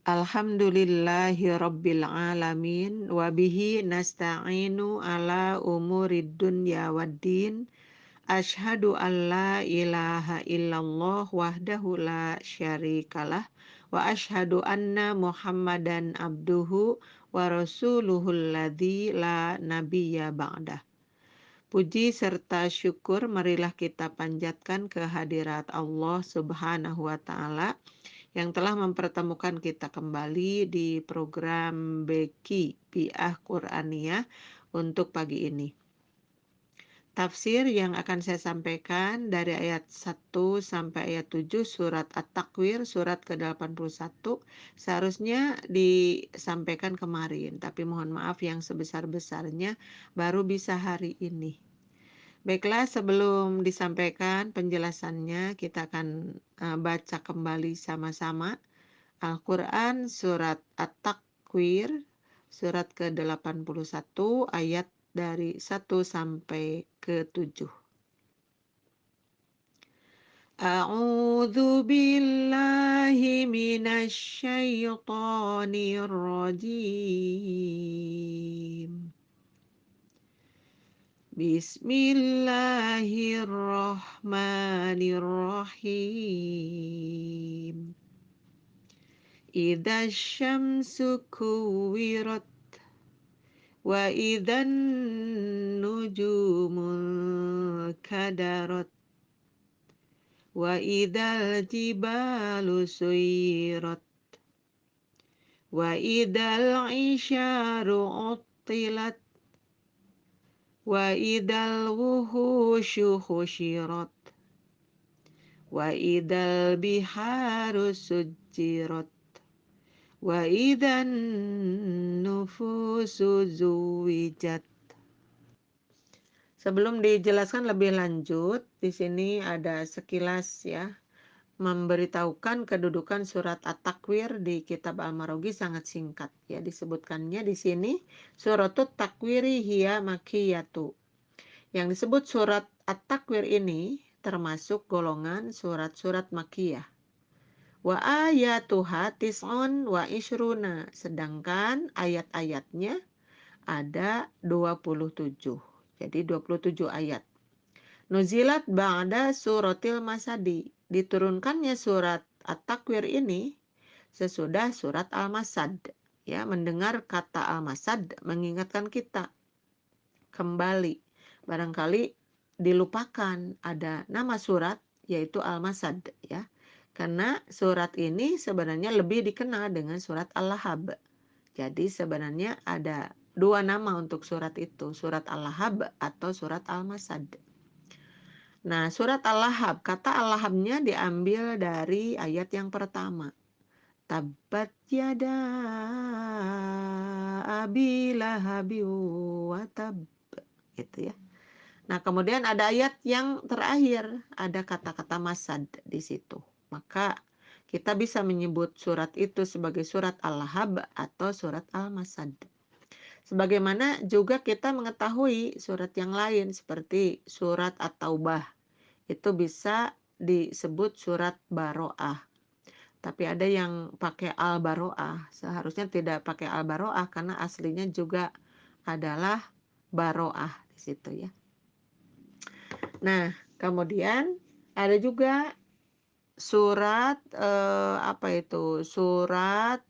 Alhamdulillahi rabbil alamin wa bihi nasta'inu ala umurid dunya waddin. Asyhadu an la ilaha illallah wahdahu la syarikalah wa asyhadu anna Muhammadan abduhu wa rasuluhul ladzi la nabiyya ba'dah. Puji serta syukur marilah kita panjatkan kehadirat Allah Subhanahu wa taala yang telah mempertemukan kita kembali di program Beki Piah Qur'aniyah untuk pagi ini. Tafsir yang akan saya sampaikan dari ayat 1 sampai ayat 7 surat At-Takwir surat ke-81 seharusnya disampaikan kemarin, tapi mohon maaf yang sebesar-besarnya baru bisa hari ini. Baiklah, sebelum disampaikan penjelasannya, kita akan baca kembali sama-sama Al-Quran surat At-Takwir surat ke-81 ayat dari 1 sampai ke-7. A'udzu billahi minasy syaithanir rajim. Bismillahirrahmanirrahim. Idza syamsu kuwirat wa idzan nujumu kadarat wa idzal jibalu suyirat wa idzal isyaru uttilat wa idzal wuhusyu husyirat wa idzal biharu sujjirat wa idzan nufusu zuwijat. Sebelum dijelaskan lebih lanjut, di sini ada sekilas ya, memberitahukan kedudukan surat At-Takwir di kitab Al-Maraghi sangat singkat ya, disebutkannya di sini suratut takwiri hiya makkiyatu. Yang disebut surat At-Takwir ini termasuk golongan surat-surat Makkiyah. Wa ayatuha tis'un wa ishruna, sedangkan ayat-ayatnya ada 27. Jadi 27 ayat. Nuzilat ba'da suratil Masadi, diturunkannya surat At-Takwir ini sesudah surat Al-Masad. Ya, mendengar kata Al-Masad mengingatkan kita kembali. Barangkali dilupakan ada nama surat yaitu Al-Masad ya. Karena surat ini sebenarnya lebih dikenal dengan surat Al-Lahab. Jadi sebenarnya ada dua nama untuk surat itu, surat Al-Lahab atau surat Al-Masad. Nah, surat Al-Lahab, kata Al-Lahabnya diambil dari ayat yang pertama. Tabbat yada abi lahabi wa tab, gitu ya. Nah, kemudian ada ayat yang terakhir, ada kata-kata masad di situ. Maka kita bisa menyebut surat itu sebagai surat Al-Lahab atau surat Al-Masad. Sebagaimana juga kita mengetahui surat yang lain seperti surat At-Taubah. Itu bisa disebut surat Baro'ah. Tapi ada yang pakai Al-Baro'ah. Seharusnya tidak pakai Al-Baro'ah karena aslinya juga adalah Baro'ah di situ ya. Nah, kemudian ada juga surat Surat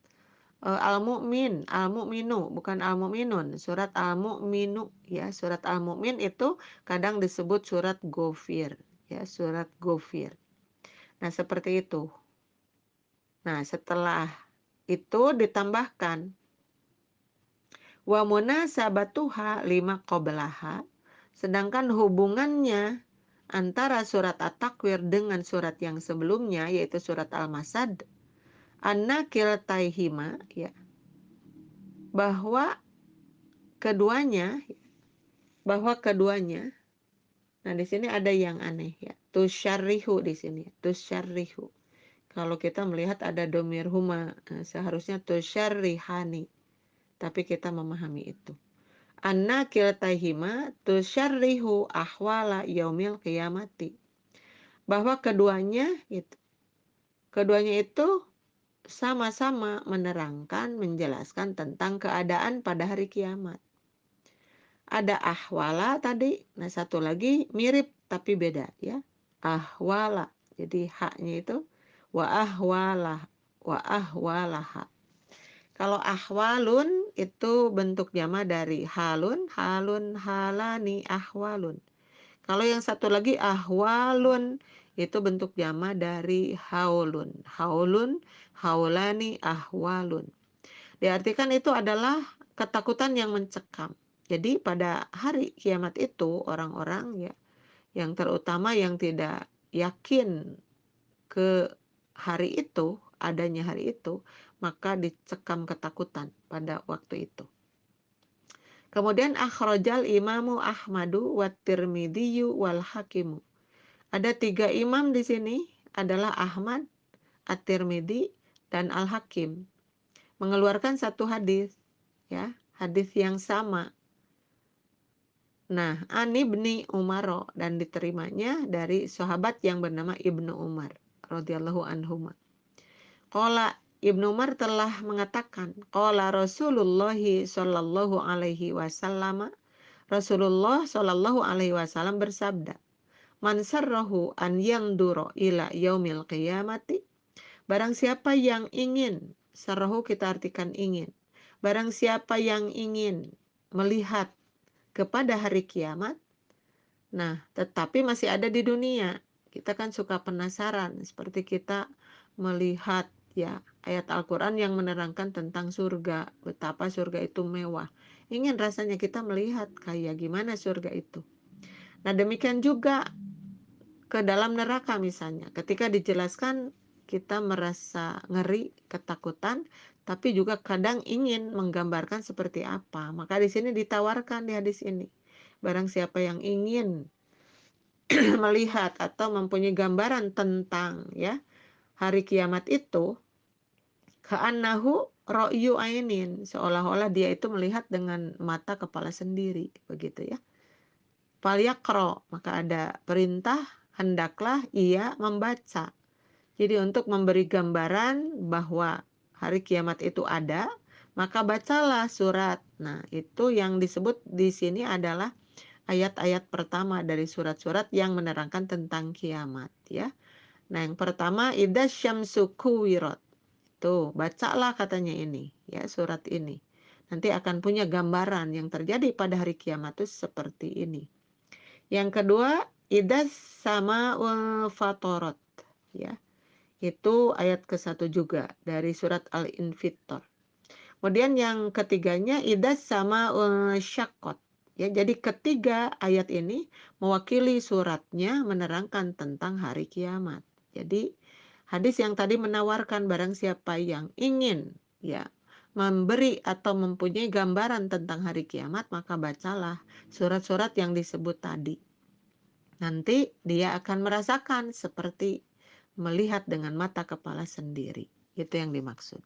Al-Mu'min, Al-Mu'minu, bukan Al-Mu'minun, surat Al-Mu'minu ya. Surat Al-Mu'min itu kadang disebut surat Ghafir ya, surat Ghafir. Nah, seperti itu. Nah, setelah itu ditambahkan wa munasabatuha lima qablaha, sedangkan hubungannya antara surat At-Takwir dengan surat yang sebelumnya yaitu surat Al-Masad, anna kiltaihima ya, bahwa keduanya, nah di sini ada yang aneh ya, tusyarrihu di sini, tusyarrihu. Kalau kita melihat ada domir huma, seharusnya tusyarrihani, tapi kita memahami itu. Anna kiltaihima tusyarrihu ahwala yaumil qiyamati, bahwa keduanya itu sama-sama menerangkan, menjelaskan tentang keadaan pada hari kiamat. Ada ahwala tadi, nah satu lagi mirip tapi beda ya. Ahwala. Jadi haknya itu wa ahwalah, wa ahwalaha. Kalau ahwalun itu bentuk jama dari halun, halun, halani, ahwalun. Kalau yang satu lagi ahwalun itu bentuk jama dari haulun, haulun, haulani, ahwalun. Diartikan itu adalah ketakutan yang mencekam. Jadi pada hari kiamat itu orang-orang ya yang terutama yang tidak yakin ke hari itu, adanya hari itu, maka dicekam ketakutan pada waktu itu. Kemudian akhrajal imamu Ahmadu wa Tirmidhiyu wal Hakimu. Ada 3 imam di sini adalah Ahmad, At-Tirmidzi, dan Al-Hakim. Mengeluarkan satu hadis, ya, hadis yang sama. Nah, An Ibni Umar dan diterimanya dari sahabat yang bernama Ibnu Umar radhiyallahu anhuma. Qala Ibnu Umar telah mengatakan, qala Rasulullah sallallahu alaihi wasallam, Rasulullah sallallahu alaihi wasallam bersabda, "Man sarrahu an yandura ila yaumil qiyamati." Barang siapa yang ingin, sarrahu kita artikan ingin. Barang siapa yang ingin melihat kepada hari kiamat, nah, tetapi masih ada di dunia. Kita kan suka penasaran, seperti kita melihat ya ayat Al-Quran yang menerangkan tentang surga, betapa surga itu mewah. Ingin rasanya kita melihat kayak gimana surga itu. Nah, demikian juga ke dalam neraka misalnya. Ketika dijelaskan kita merasa ngeri, ketakutan, tapi juga kadang ingin menggambarkan seperti apa. Maka di sini ditawarkan di hadis ini. Barang siapa yang ingin melihat atau mempunyai gambaran tentang ya hari kiamat itu, ka'annahu ra'yu ainin, seolah-olah dia itu melihat dengan mata kepala sendiri, begitu ya. Falyaqra, maka ada perintah hendaklah ia membaca. Jadi untuk memberi gambaran bahwa hari kiamat itu ada, maka bacalah surat. Nah, itu yang disebut di sini adalah ayat-ayat pertama dari surat-surat yang menerangkan tentang kiamat ya. Nah, yang pertama idas syamsu kuwirat. Tuh, bacalah katanya ini ya, surat ini. Nanti akan punya gambaran yang terjadi pada hari kiamat itu seperti ini. Yang kedua, idas sama fatorat ya. Itu ayat ke-1 juga dari surat Al-Infitor. Kemudian yang ketiganya idas sama syaqqat. Ya, jadi ketiga ayat ini mewakili suratnya menerangkan tentang hari kiamat. Jadi hadis yang tadi menawarkan barang siapa yang ingin ya memberi atau mempunyai gambaran tentang hari kiamat, maka bacalah surat-surat yang disebut tadi. Nanti dia akan merasakan seperti melihat dengan mata kepala sendiri. Itu yang dimaksud.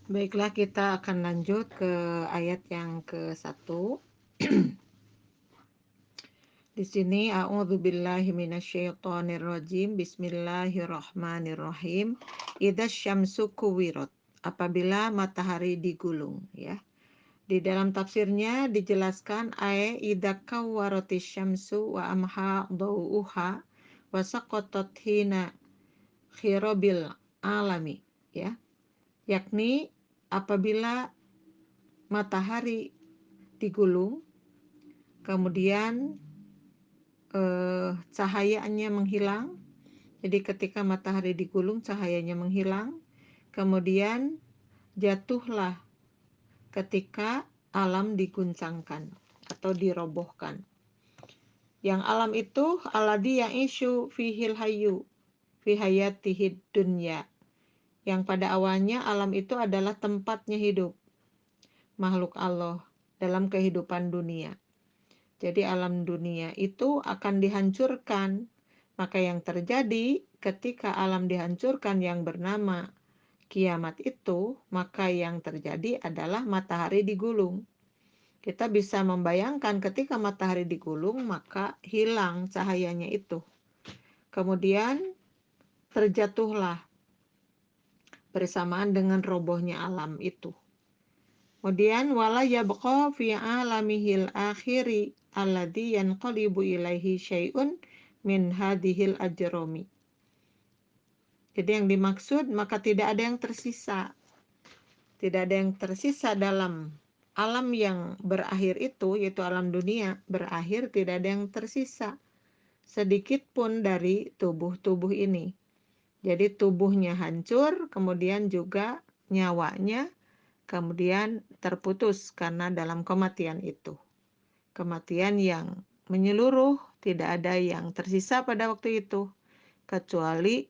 Baiklah, kita akan lanjut ke ayat yang ke-1. Di sini a'udzubillahi minasyaitonirrajim. Bismillahirrahmanirrahim. Idza syamsu kuwirat. Apabila matahari digulung ya. Di dalam tafsirnya dijelaskan idza kawwaratis syamsu wa amha dhau'uha wa saqatat hina khirabil alami ya. Yakni apabila matahari digulung, kemudian cahayanya menghilang. Jadi ketika matahari digulung, cahayanya menghilang, kemudian jatuhlah ketika alam diguncangkan atau dirobohkan. Yang alam itu alladzi ya'ishu fihil hayyu fi hayatihid dunya. Yang pada awalnya alam itu adalah tempatnya hidup makhluk Allah dalam kehidupan dunia. Jadi alam dunia itu akan dihancurkan. Maka yang terjadi ketika alam dihancurkan yang bernama kiamat itu, maka yang terjadi adalah matahari digulung. Kita bisa membayangkan ketika matahari digulung, maka hilang cahayanya itu. Kemudian terjatuhlah bersamaan dengan robohnya alam itu. Kemudian wala yabqa fi alamihil akhiri alladhi yanqalibu ilaihi syai'un min hadhil ajrami. Jadi yang dimaksud maka tidak ada yang tersisa. Tidak ada yang tersisa dalam alam yang berakhir itu, yaitu alam dunia berakhir, tidak ada yang tersisa sedikit pun dari tubuh-tubuh ini. Jadi tubuhnya hancur, kemudian juga nyawanya kemudian terputus karena dalam kematian itu. Kematian yang menyeluruh, tidak ada yang tersisa pada waktu itu, kecuali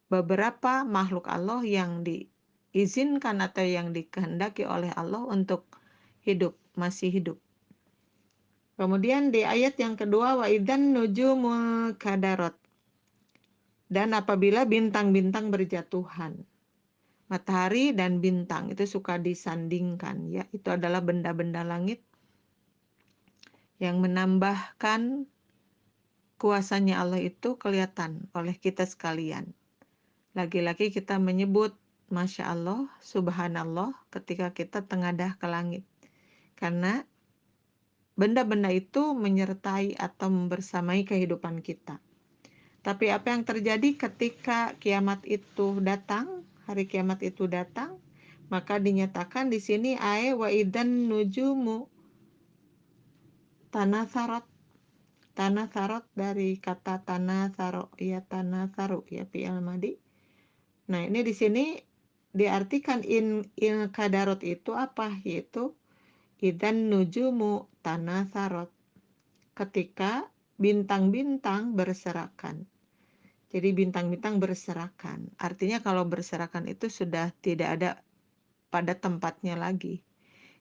beberapa makhluk Allah yang diizinkan atau yang dikehendaki oleh Allah untuk hidup, masih hidup. Kemudian di ayat yang kedua, wa idzan nujumu kadarot. Dan apabila bintang-bintang berjatuhan. Matahari dan bintang itu suka disandingkan, ya. Itu adalah benda-benda langit yang menambahkan kuasanya Allah itu kelihatan oleh kita sekalian. Lagi-lagi kita menyebut Masya Allah, Subhanallah ketika kita tengadah ke langit. Karena benda-benda itu menyertai atau membersamai kehidupan kita. Tapi apa yang terjadi ketika kiamat itu datang, hari kiamat itu datang, maka dinyatakan di sini wa idan nujumu tanasarot. Tanasarot dari kata tanasaro, ya tanasaru, ya fi'il madi. Nah, ini di sini diartikan in kadarot itu apa? Yaitu idan nujumu tanasarot. Ketika bintang-bintang berserakan. Jadi bintang-bintang berserakan. Artinya kalau berserakan itu sudah tidak ada pada tempatnya lagi.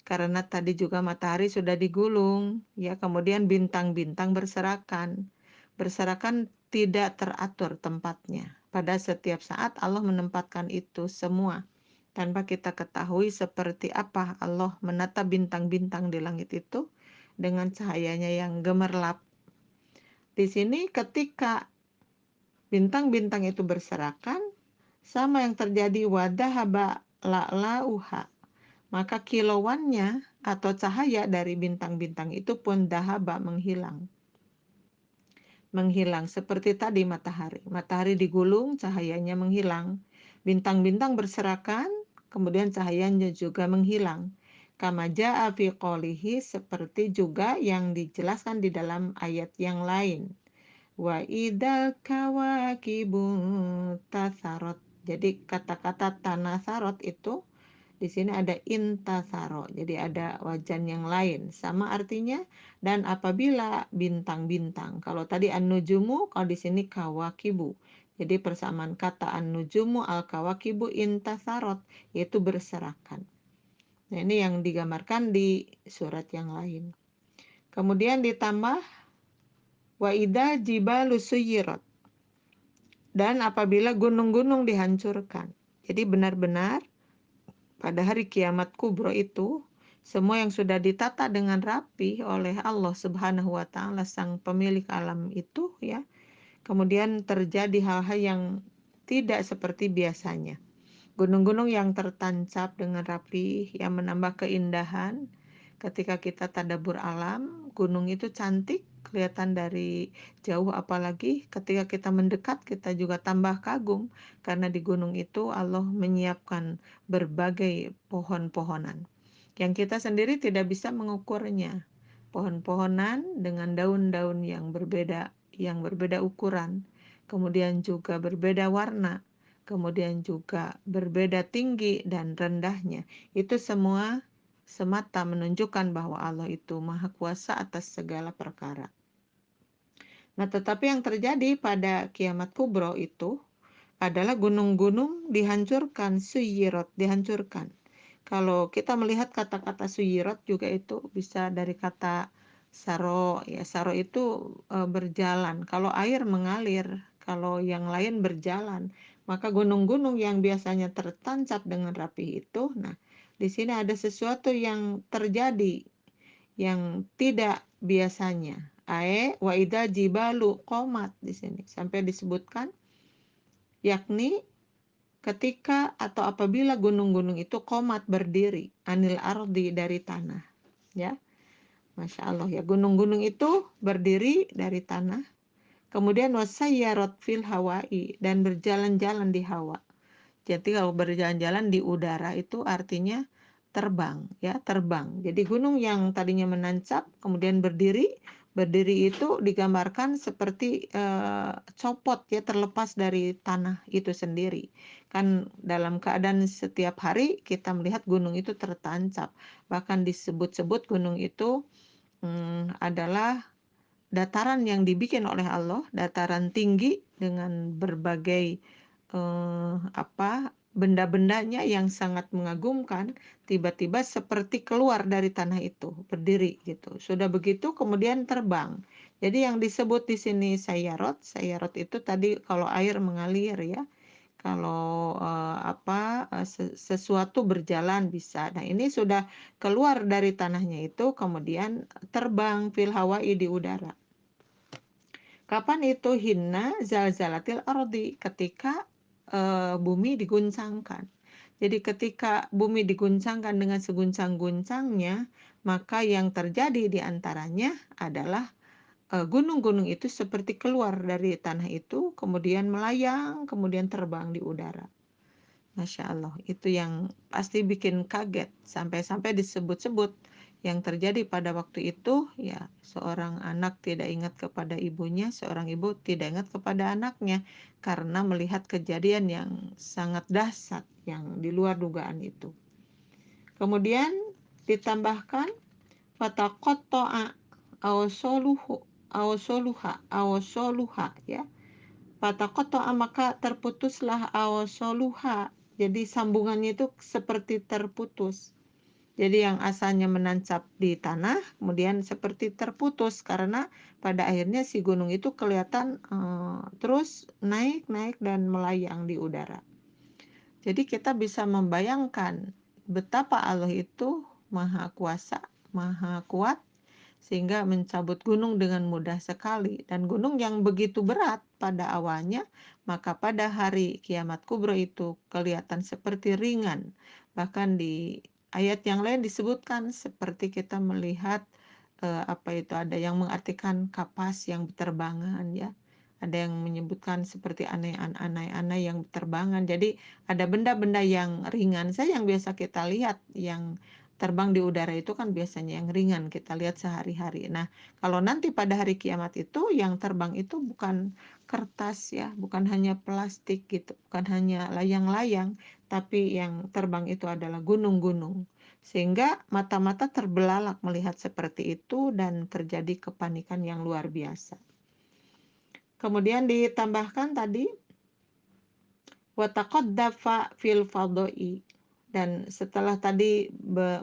Karena tadi juga matahari sudah digulung, ya, kemudian bintang-bintang berserakan. Berserakan tidak teratur tempatnya. Pada setiap saat Allah menempatkan itu semua. Tanpa kita ketahui seperti apa Allah menata bintang-bintang di langit itu dengan cahayanya yang gemerlap. Di sini ketika bintang-bintang itu berserakan, sama yang terjadi wadahaba la'lauha. Maka kilauannya atau cahaya dari bintang-bintang itu pun dahaba menghilang. Menghilang seperti tadi matahari. Matahari digulung, cahayanya menghilang. Bintang-bintang berserakan, kemudian cahayanya juga menghilang. Kama ja'a fi qoulihi, seperti juga yang dijelaskan di dalam ayat yang lain. Wa idal kawakibu tasarot. Jadi kata-kata tanasarot itu di sini ada intasaro. Jadi ada wajan yang lain. Sama artinya. Dan apabila bintang-bintang. Kalau tadi an-nujumu, kalau di sini kawakibu. Jadi persamaan kata an-nujumu al-kawakibu intasarot. Yaitu berserakan. Nah, ini yang digambarkan di surat yang lain. Kemudian ditambah wa idza jibalu suyirat. Dan apabila gunung-gunung dihancurkan. Jadi benar-benar pada hari kiamat kubro itu semua yang sudah ditata dengan rapi oleh Allah Subhanahu wa taala sang pemilik alam itu, ya. Kemudian terjadi hal-hal yang tidak seperti biasanya. Gunung-gunung yang tertancap dengan rapi yang menambah keindahan. Ketika kita tadabbur alam, gunung itu cantik, kelihatan dari jauh, apalagi ketika kita mendekat kita juga tambah kagum karena di gunung itu Allah menyiapkan berbagai pohon-pohonan yang kita sendiri tidak bisa mengukurnya. Pohon-pohonan dengan daun-daun yang berbeda ukuran, kemudian juga berbeda warna, kemudian juga berbeda tinggi dan rendahnya. Itu semua semata menunjukkan bahwa Allah itu Maha Kuasa atas segala perkara. Nah, tetapi yang terjadi pada kiamat kubro itu adalah gunung-gunung dihancurkan, suyirat, dihancurkan. Kalau kita melihat kata-kata suyirat juga itu bisa dari kata saro, ya, saro itu berjalan. Kalau air mengalir, kalau yang lain berjalan, maka gunung-gunung yang biasanya tertancap dengan rapi itu, nah, di sini ada sesuatu yang terjadi yang tidak biasanya. Wa idza jibalu qomat di sini sampai disebutkan, yakni ketika atau apabila gunung-gunung itu qomat berdiri, anil ardi dari tanah, ya. Masya Allah ya, gunung-gunung itu berdiri dari tanah, kemudian wasayyarat fil hawai, dan berjalan-jalan di hawa. Jadi kalau berjalan-jalan di udara itu artinya terbang, ya, terbang. Jadi gunung yang tadinya menancap kemudian berdiri, berdiri itu digambarkan seperti copot, ya, terlepas dari tanah itu sendiri. Kan dalam keadaan setiap hari kita melihat gunung itu tertancap. Bahkan disebut-sebut gunung itu adalah dataran yang dibikin oleh Allah, dataran tinggi dengan berbagai benda-bendanya yang sangat mengagumkan, tiba-tiba seperti keluar dari tanah itu, berdiri gitu. Sudah begitu kemudian terbang. Jadi yang disebut di sini sayarot, sayarot itu tadi kalau air mengalir, ya. Kalau sesuatu berjalan bisa. Nah, ini sudah keluar dari tanahnya itu kemudian terbang fil hawai di udara. Kapan itu? Hinna zalzalatil ardi, ketika bumi diguncangkan. Jadi ketika bumi diguncangkan dengan seguncang-guncangnya, maka yang terjadi di antaranya adalah gunung-gunung itu seperti keluar dari tanah itu, kemudian melayang, kemudian terbang di udara. Masya Allah, itu yang pasti bikin kaget, sampai-sampai disebut-sebut yang terjadi pada waktu itu, ya, seorang anak tidak ingat kepada ibunya, seorang ibu tidak ingat kepada anaknya, karena melihat kejadian yang sangat dahsyat, yang di luar dugaan itu. Kemudian ditambahkan, fataqatta'a awsoluha, ya. Fataqatta'a, maka terputuslah awsoluha. Jadi sambungannya itu seperti terputus. Jadi yang asalnya menancap di tanah, kemudian seperti terputus karena pada akhirnya si gunung itu kelihatan terus naik dan melayang di udara. Jadi kita bisa membayangkan betapa Allah itu maha kuasa, maha kuat, sehingga mencabut gunung dengan mudah sekali. Dan gunung yang begitu berat pada awalnya, maka pada hari kiamat kubro itu kelihatan seperti ringan. Bahkan di ayat yang lain disebutkan seperti kita melihat ada yang mengartikan kapas yang berterbangan, ya. Ada yang menyebutkan seperti anai-anai yang berterbangan. Jadi ada benda-benda yang ringan saja yang biasa kita lihat, yang terbang di udara itu kan biasanya yang ringan kita lihat sehari-hari. Nah, kalau nanti pada hari kiamat itu yang terbang itu bukan kertas, ya, bukan hanya plastik gitu, bukan hanya layang-layang, tapi yang terbang itu adalah gunung-gunung. Sehingga mata-mata terbelalak melihat seperti itu dan terjadi kepanikan yang luar biasa. Kemudian ditambahkan tadi wataqaddafa fil fadai, dan setelah tadi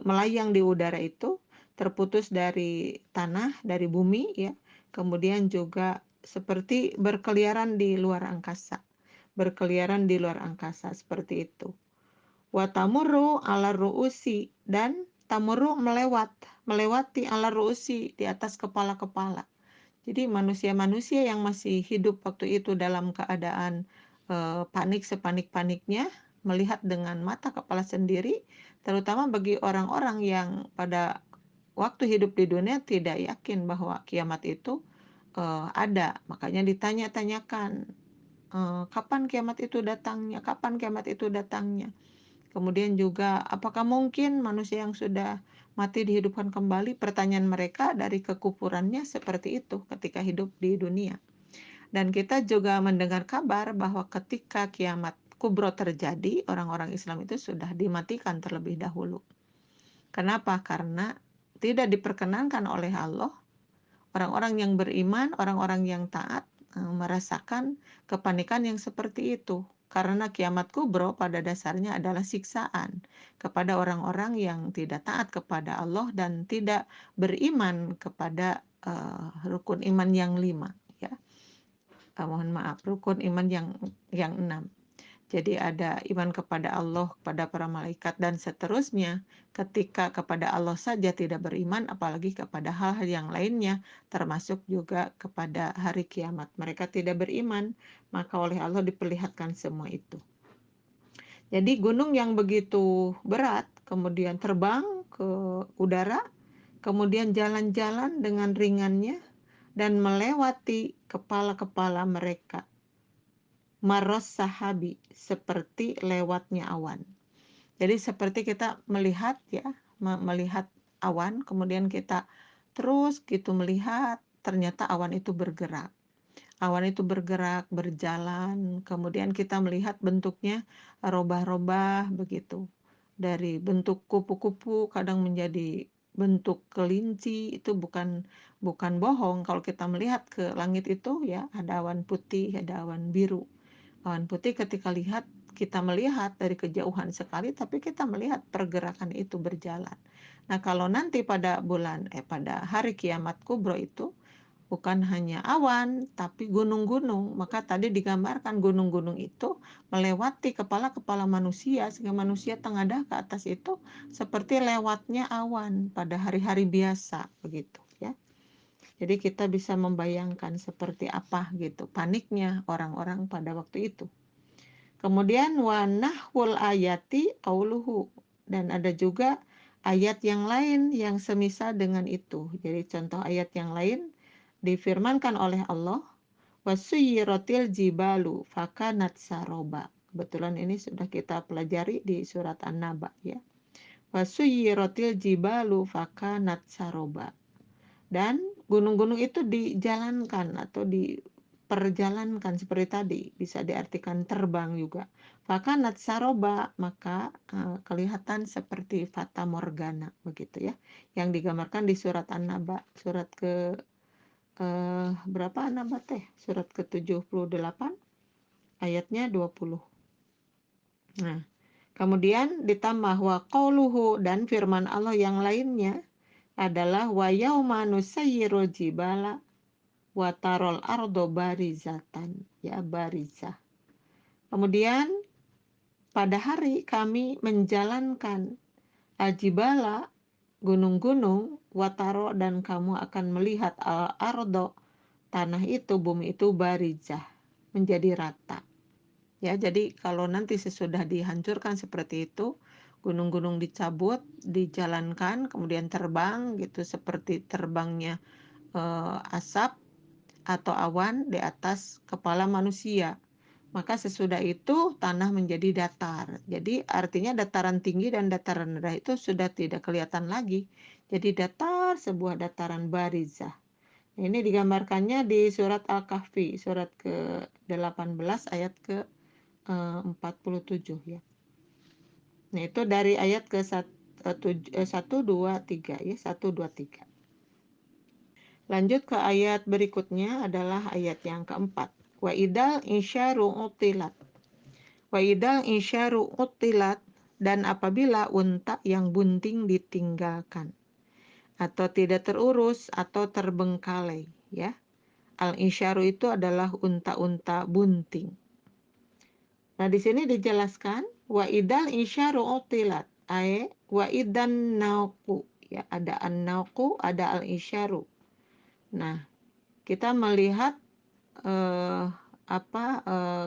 melayang di udara itu terputus dari tanah, dari bumi, ya. Kemudian juga seperti berkeliaran di luar angkasa. Berkeliaran di luar angkasa seperti itu. Watamurru ala ru'usi, dan tamurru melewati ala ru'usi, di atas kepala-kepala. Jadi manusia-manusia yang masih hidup waktu itu dalam keadaan panik sepanik-paniknya, melihat dengan mata kepala sendiri, terutama bagi orang-orang yang pada waktu hidup di dunia tidak yakin bahwa kiamat itu ada. Makanya ditanya-tanyakan, kapan kiamat itu datangnya? Kapan kiamat itu datangnya? Kemudian juga, apakah mungkin manusia yang sudah mati dihidupkan kembali? Pertanyaan mereka dari kekufurannya seperti itu ketika hidup di dunia. Dan kita juga mendengar kabar bahwa ketika kiamat kubro terjadi, orang-orang Islam itu sudah dimatikan terlebih dahulu. Kenapa? Karena tidak diperkenankan oleh Allah orang-orang yang beriman, orang-orang yang taat merasakan kepanikan yang seperti itu. Karena kiamat kubro pada dasarnya adalah siksaan kepada orang-orang yang tidak taat kepada Allah dan tidak beriman kepada rukun iman yang 5, ya. Mohon maaf, rukun iman yang 6. Jadi ada iman kepada Allah, kepada para malaikat, dan seterusnya. Ketika kepada Allah saja tidak beriman, apalagi kepada hal-hal yang lainnya, termasuk juga kepada hari kiamat. Mereka tidak beriman, maka oleh Allah diperlihatkan semua itu. Jadi gunung yang begitu berat kemudian terbang ke udara, kemudian jalan-jalan dengan ringannya dan melewati kepala-kepala mereka. Maros sahabi, seperti lewatnya awan. Jadi seperti kita melihat ya, melihat awan, kemudian kita terus gitu melihat, ternyata awan itu bergerak. Awan itu bergerak, berjalan, kemudian kita melihat bentuknya robah-robah begitu. Dari bentuk kupu-kupu kadang menjadi bentuk kelinci, itu bukan bohong. Kalau kita melihat ke langit itu ya, ada awan putih, ada awan biru. Awan putih ketika kita melihat dari kejauhan sekali, tapi kita melihat pergerakan itu berjalan. Nah, kalau nanti pada hari kiamat kubro itu bukan hanya awan, tapi gunung-gunung. Maka tadi digambarkan gunung-gunung itu melewati kepala-kepala manusia, sehingga manusia tengadah ke atas itu seperti lewatnya awan pada hari-hari biasa, begitu ya. Jadi kita bisa membayangkan seperti apa gitu paniknya orang-orang pada waktu itu. Kemudian wanahwul ayati qauluhu, dan ada juga ayat yang lain yang semisal dengan itu. Jadi contoh ayat yang lain difirmankan oleh Allah, wasuyiratil jibalu fakanat saroba. Kebetulan ini sudah kita pelajari di surat An-Naba ya. Wasuyiratil jibalu fakanat saroba. Dan gunung-gunung itu dijalankan atau diperjalankan seperti tadi, bisa diartikan terbang juga. Fakanat saroba, maka kelihatan seperti fata morgana begitu ya, yang digambarkan di surat An-Naba, surat ke berapa An-Naba teh? Surat ke-78 ayatnya 20. Nah, kemudian ditambah wa qauluhu, dan firman Allah yang lainnya adalah wa yauma nusayyirul jibala wa tarol ardo barizatan, ya barizah. Kemudian pada hari kami menjalankan aljibala, gunung-gunung, wataro, dan kamu akan melihat al ardo, tanah itu, bumi itu barizah, menjadi rata. Ya, jadi kalau nanti sesudah dihancurkan seperti itu, gunung-gunung dicabut, dijalankan, kemudian terbang gitu seperti terbangnya asap atau awan di atas kepala manusia. Maka sesudah itu tanah menjadi datar. Jadi artinya dataran tinggi dan dataran rendah itu sudah tidak kelihatan lagi. Jadi datar, sebuah dataran barizah. Ini digambarkannya di surat Al-Kahfi, surat ke-18 ayat ke-47 ya. Nah, itu dari ayat ke-1, 2, 3 ya, 1, 2, 3. Lanjut ke ayat berikutnya adalah ayat yang keempat. Wa idal insyaru utilat. Wa idal insyaru utilat, dan apabila unta yang bunting ditinggalkan atau tidak terurus atau terbengkalai ya. Al insyaru itu adalah unta-unta bunting. Nah, di sini dijelaskan wa idal insyaru utilat, wa idan nauqu ya, ada an-nauqu, ada al insyaru. Nah, kita melihat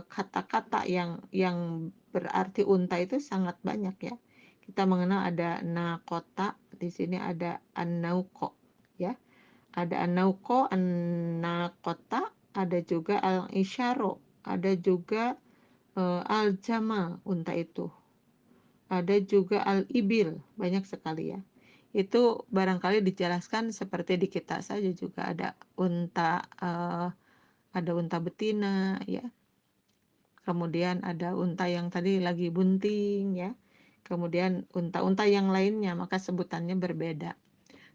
kata-kata yang berarti unta itu sangat banyak ya. Kita mengenal ada nakota, di sini ada an-nauqo ya. Ada an-nauqo, an-nakota, ada juga al-isyaro, ada juga al-jama, unta itu. Ada juga al-ibil, banyak sekali ya. Itu barangkali dijelaskan seperti di kita saja juga ada unta betina ya. Kemudian ada unta yang tadi lagi bunting ya. Kemudian unta-unta yang lainnya, maka sebutannya berbeda.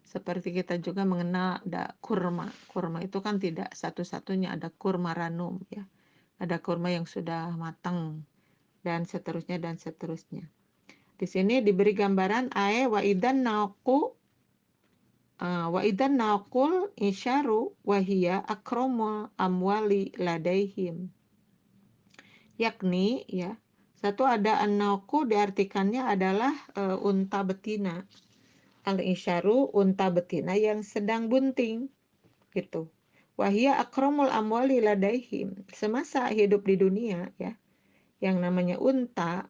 Seperti kita juga mengenal ada kurma. Kurma itu kan tidak satu-satunya, ada kurma ranum ya. Ada kurma yang sudah matang dan seterusnya dan seterusnya. Di sini diberi gambaran wa idan naqul isyaru wahia akromul amwali ladaihim. Yakni ya, satu ada an-naqu diartikannya adalah unta betina. Al-isyaru unta betina yang sedang bunting gitu. Wahia akromul amwali ladaihim. Semasa hidup di dunia ya, yang namanya unta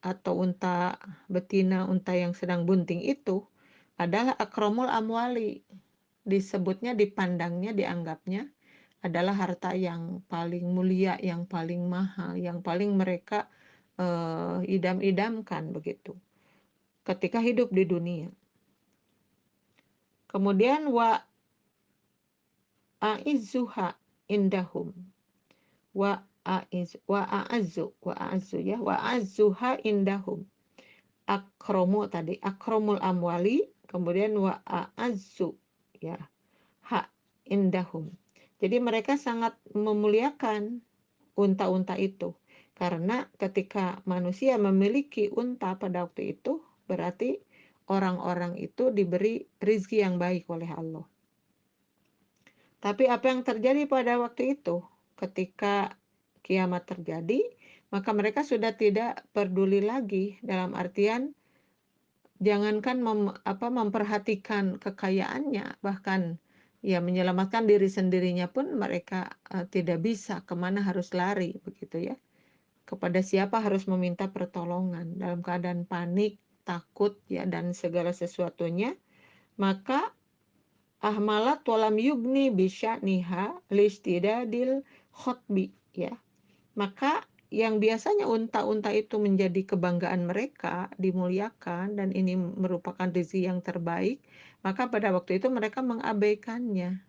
atau unta betina, unta yang sedang bunting itu adalah akromul amwali. Disebutnya, dipandangnya, dianggapnya adalah harta yang paling mulia, yang paling mahal, yang paling mereka idam-idamkan begitu ketika hidup di dunia. Kemudian wa a'izzuha indahum. Wa a'azzu ya, wa a'azzuha indahum. Akromu tadi, akromul amwali, kemudian wa a'azzu ya, ha indahum. Jadi mereka sangat memuliakan unta-unta itu. Karena ketika manusia memiliki unta pada waktu itu, berarti orang-orang itu diberi rizki yang baik oleh Allah. Tapi apa yang terjadi pada waktu itu? Ketika kiamat terjadi, maka mereka sudah tidak peduli lagi, dalam artian jangankan memperhatikan kekayaannya, bahkan ya menyelamatkan diri sendirinya pun mereka tidak bisa, kemana harus lari begitu ya. Kepada siapa harus meminta pertolongan dalam keadaan panik, takut ya, dan segala sesuatunya. Maka ahmalat walam yubni bisya'niha listidadil khotbi ya. Maka yang biasanya unta-unta itu menjadi kebanggaan mereka, dimuliakan, dan ini merupakan rezeki yang terbaik, maka pada waktu itu mereka mengabaikannya,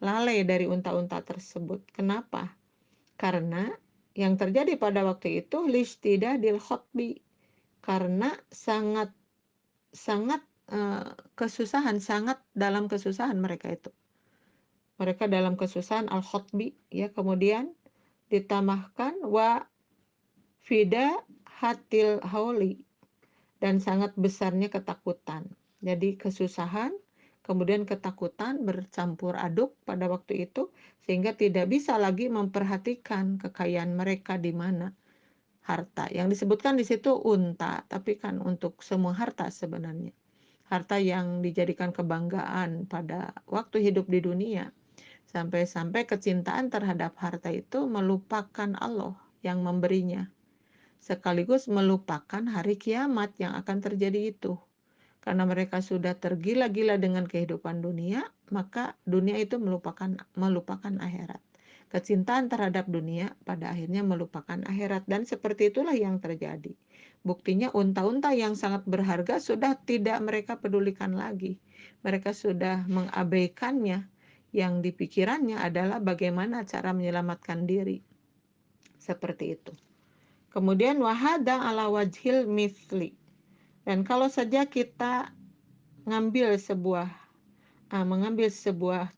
lalai dari unta-unta tersebut. Kenapa? Karena yang terjadi pada waktu itu listidadil khotbi, karena sangat kesusahan, sangat dalam kesusahan mereka itu. Mereka dalam kesusahan al-khotbi ya, kemudian ditambahkan wa fida hatil hauli, dan sangat besarnya ketakutan. Jadi kesusahan, kemudian ketakutan bercampur aduk pada waktu itu, sehingga tidak bisa lagi memperhatikan kekayaan mereka di mana harta. Yang disebutkan di situ unta, tapi kan untuk semua harta sebenarnya. Harta yang dijadikan kebanggaan pada waktu hidup di dunia. Sampai-sampai kecintaan terhadap harta itu melupakan Allah yang memberinya. Sekaligus melupakan hari kiamat yang akan terjadi itu. Karena mereka sudah tergila-gila dengan kehidupan dunia, maka dunia itu melupakan akhirat. Kecintaan terhadap dunia pada akhirnya melupakan akhirat, dan seperti itulah yang terjadi. Buktinya unta-unta yang sangat berharga sudah tidak mereka pedulikan lagi. Mereka sudah mengabaikannya. Yang dipikirannya adalah bagaimana cara menyelamatkan diri. Seperti itu. Kemudian wahada ala wajhil mithli. Dan kalau saja kita mengambil sebuah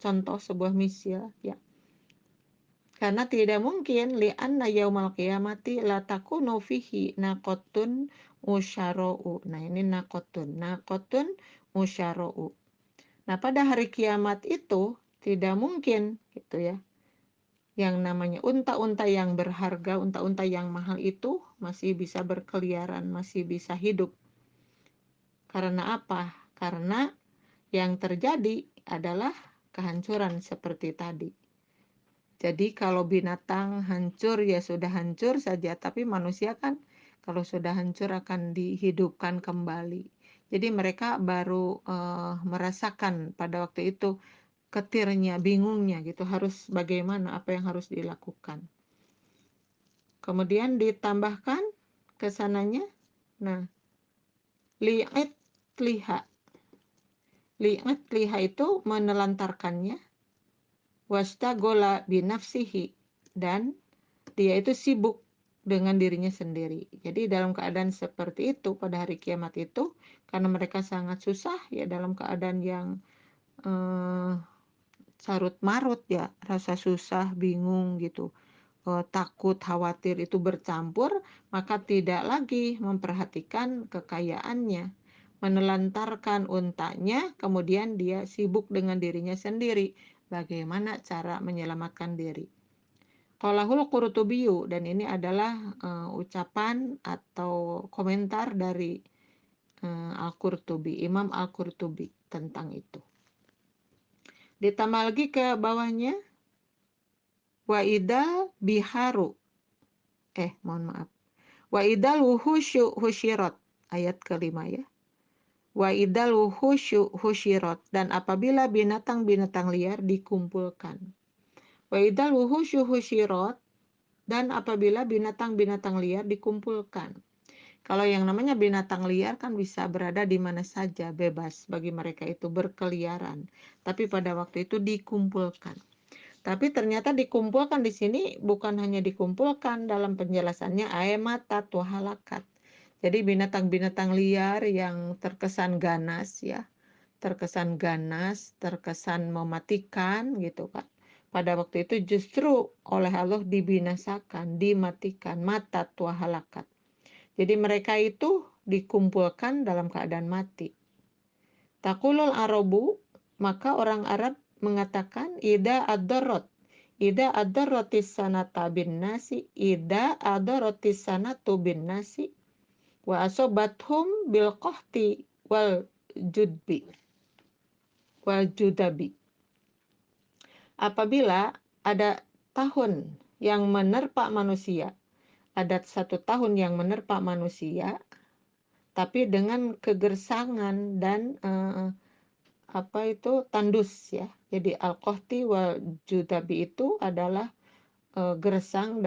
contoh, sebuah misal ya. Karena tidak mungkin li'anna yaumal qiyamati la takunu fihi naqatun usyara'u. Nah, ini naqatun usyara'u. Nah, pada hari kiamat itu tidak mungkin gitu ya. Yang namanya unta-unta yang berharga, unta-unta yang mahal itu masih bisa berkeliaran, masih bisa hidup. Karena apa? Karena yang terjadi adalah kehancuran seperti tadi. Jadi kalau binatang hancur ya sudah hancur saja, tapi manusia kan kalau sudah hancur akan dihidupkan kembali. Jadi mereka baru merasakan pada waktu itu ketirnya, bingungnya gitu, harus bagaimana, apa yang harus dilakukan. Kemudian ditambahkan kesananya, nah, li'at liha. Li'at liha itu menelantarkannya, wastagola binafsihi, dan dia itu sibuk dengan dirinya sendiri. Jadi dalam keadaan seperti itu pada hari kiamat itu, karena mereka sangat susah ya, dalam keadaan yang carut marut ya, rasa susah, bingung gitu, takut, khawatir itu bercampur, maka tidak lagi memperhatikan kekayaannya, menelantarkan untanya, kemudian dia sibuk dengan dirinya sendiri, bagaimana cara menyelamatkan diri. Qalahul Qurtubiyu, dan ini adalah ucapan atau komentar dari Al-Qurtubi, Imam Al-Qurtubi tentang itu. Ditambah lagi ke bawahnya, wa idal biharu. Mohon maaf. Wa idal wuhusyu husyirat, ayat kelima ya. Wa idal wuhusyu husyirat, dan apabila binatang-binatang liar dikumpulkan. Wa idal wuhusyu husyirat, dan apabila binatang-binatang liar dikumpulkan. Kalau yang namanya binatang liar kan bisa berada di mana saja, bebas bagi mereka itu berkeliaran. Tapi pada waktu itu dikumpulkan. Tapi ternyata dikumpulkan di sini bukan hanya dikumpulkan, dalam penjelasannya aematat wa halakat. Jadi binatang-binatang liar yang terkesan ganas ya, terkesan mematikan gitu kan. Pada waktu itu justru oleh Allah dibinasakan, dimatikan, matat wa halakat. Jadi mereka itu dikumpulkan dalam keadaan mati. Taqulul Arabu, maka orang Arab mengatakan ida ad-darratis sanata bin nasi, ida ad-darratis sanatu bin nasi wa asobathum bil qahti wal judabi. Apabila ada tahun yang menerpa manusia, ada satu tahun yang menerpa manusia, tapi dengan kegersangan dan tandus ya. Jadi al-qahti wal judabi itu adalah gersang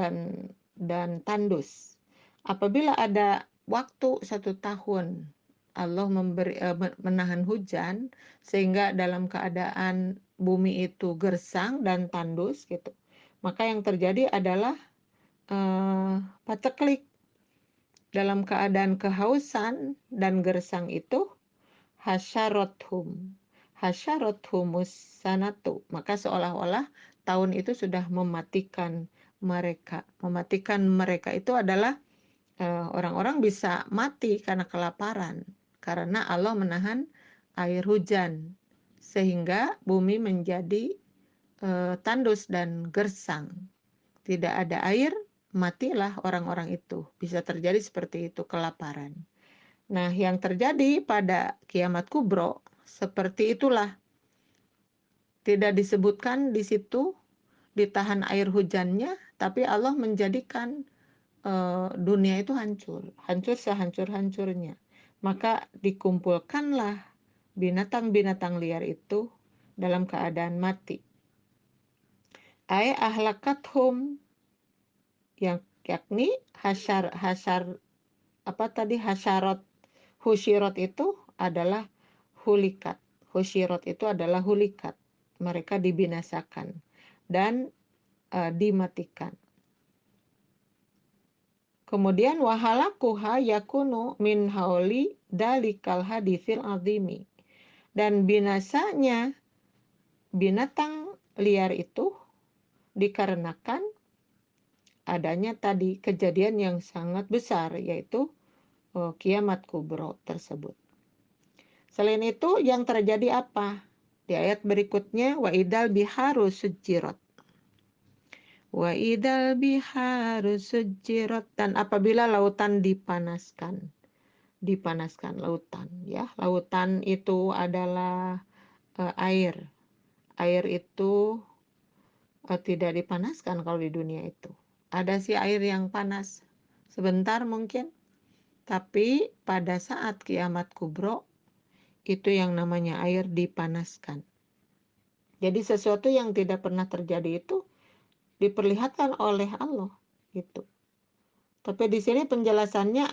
dan tandus. Apabila ada waktu 1 tahun Allah menahan hujan sehingga dalam keadaan bumi itu gersang dan tandus gitu, maka yang terjadi adalah paceklik. Dalam keadaan kehausan dan gersang itu hasyarathumus sanatu, maka seolah-olah tahun itu sudah mematikan mereka. Mematikan mereka itu adalah orang-orang bisa mati karena kelaparan, karena Allah menahan air hujan sehingga bumi menjadi tandus dan gersang. Tidak ada air, matilah orang-orang itu. Bisa terjadi seperti itu, kelaparan. Nah, yang terjadi pada kiamat kubro seperti itulah. Tidak disebutkan di situ ditahan air hujannya, tapi Allah menjadikan dunia itu hancur sehancur-hancurnya. Maka dikumpulkanlah binatang-binatang liar itu dalam keadaan mati. Ai ahlakathum, yang yakni hasyarat husyirat itu adalah hulikat. Husyirat itu adalah hulikat. Mereka dibinasakan dan dimatikan. Kemudian wahalakuha yakunu min hauli dalikal haditsil azimi. Dan binasanya binatang liar itu dikarenakan adanya tadi kejadian yang sangat besar, yaitu kiamat kubro tersebut. Selain itu yang terjadi apa? Di ayat berikutnya wa idal biharu sujirat. Wa idal biharu sujirat, dan apabila lautan dipanaskan. Dipanaskan lautan ya. Lautan itu adalah air. Air itu tidak dipanaskan kalau di dunia itu. Ada sih air yang panas sebentar mungkin, tapi pada saat kiamat kubro itu yang namanya air dipanaskan. Jadi sesuatu yang tidak pernah terjadi itu diperlihatkan oleh Allah gitu. Tapi di sini penjelasannya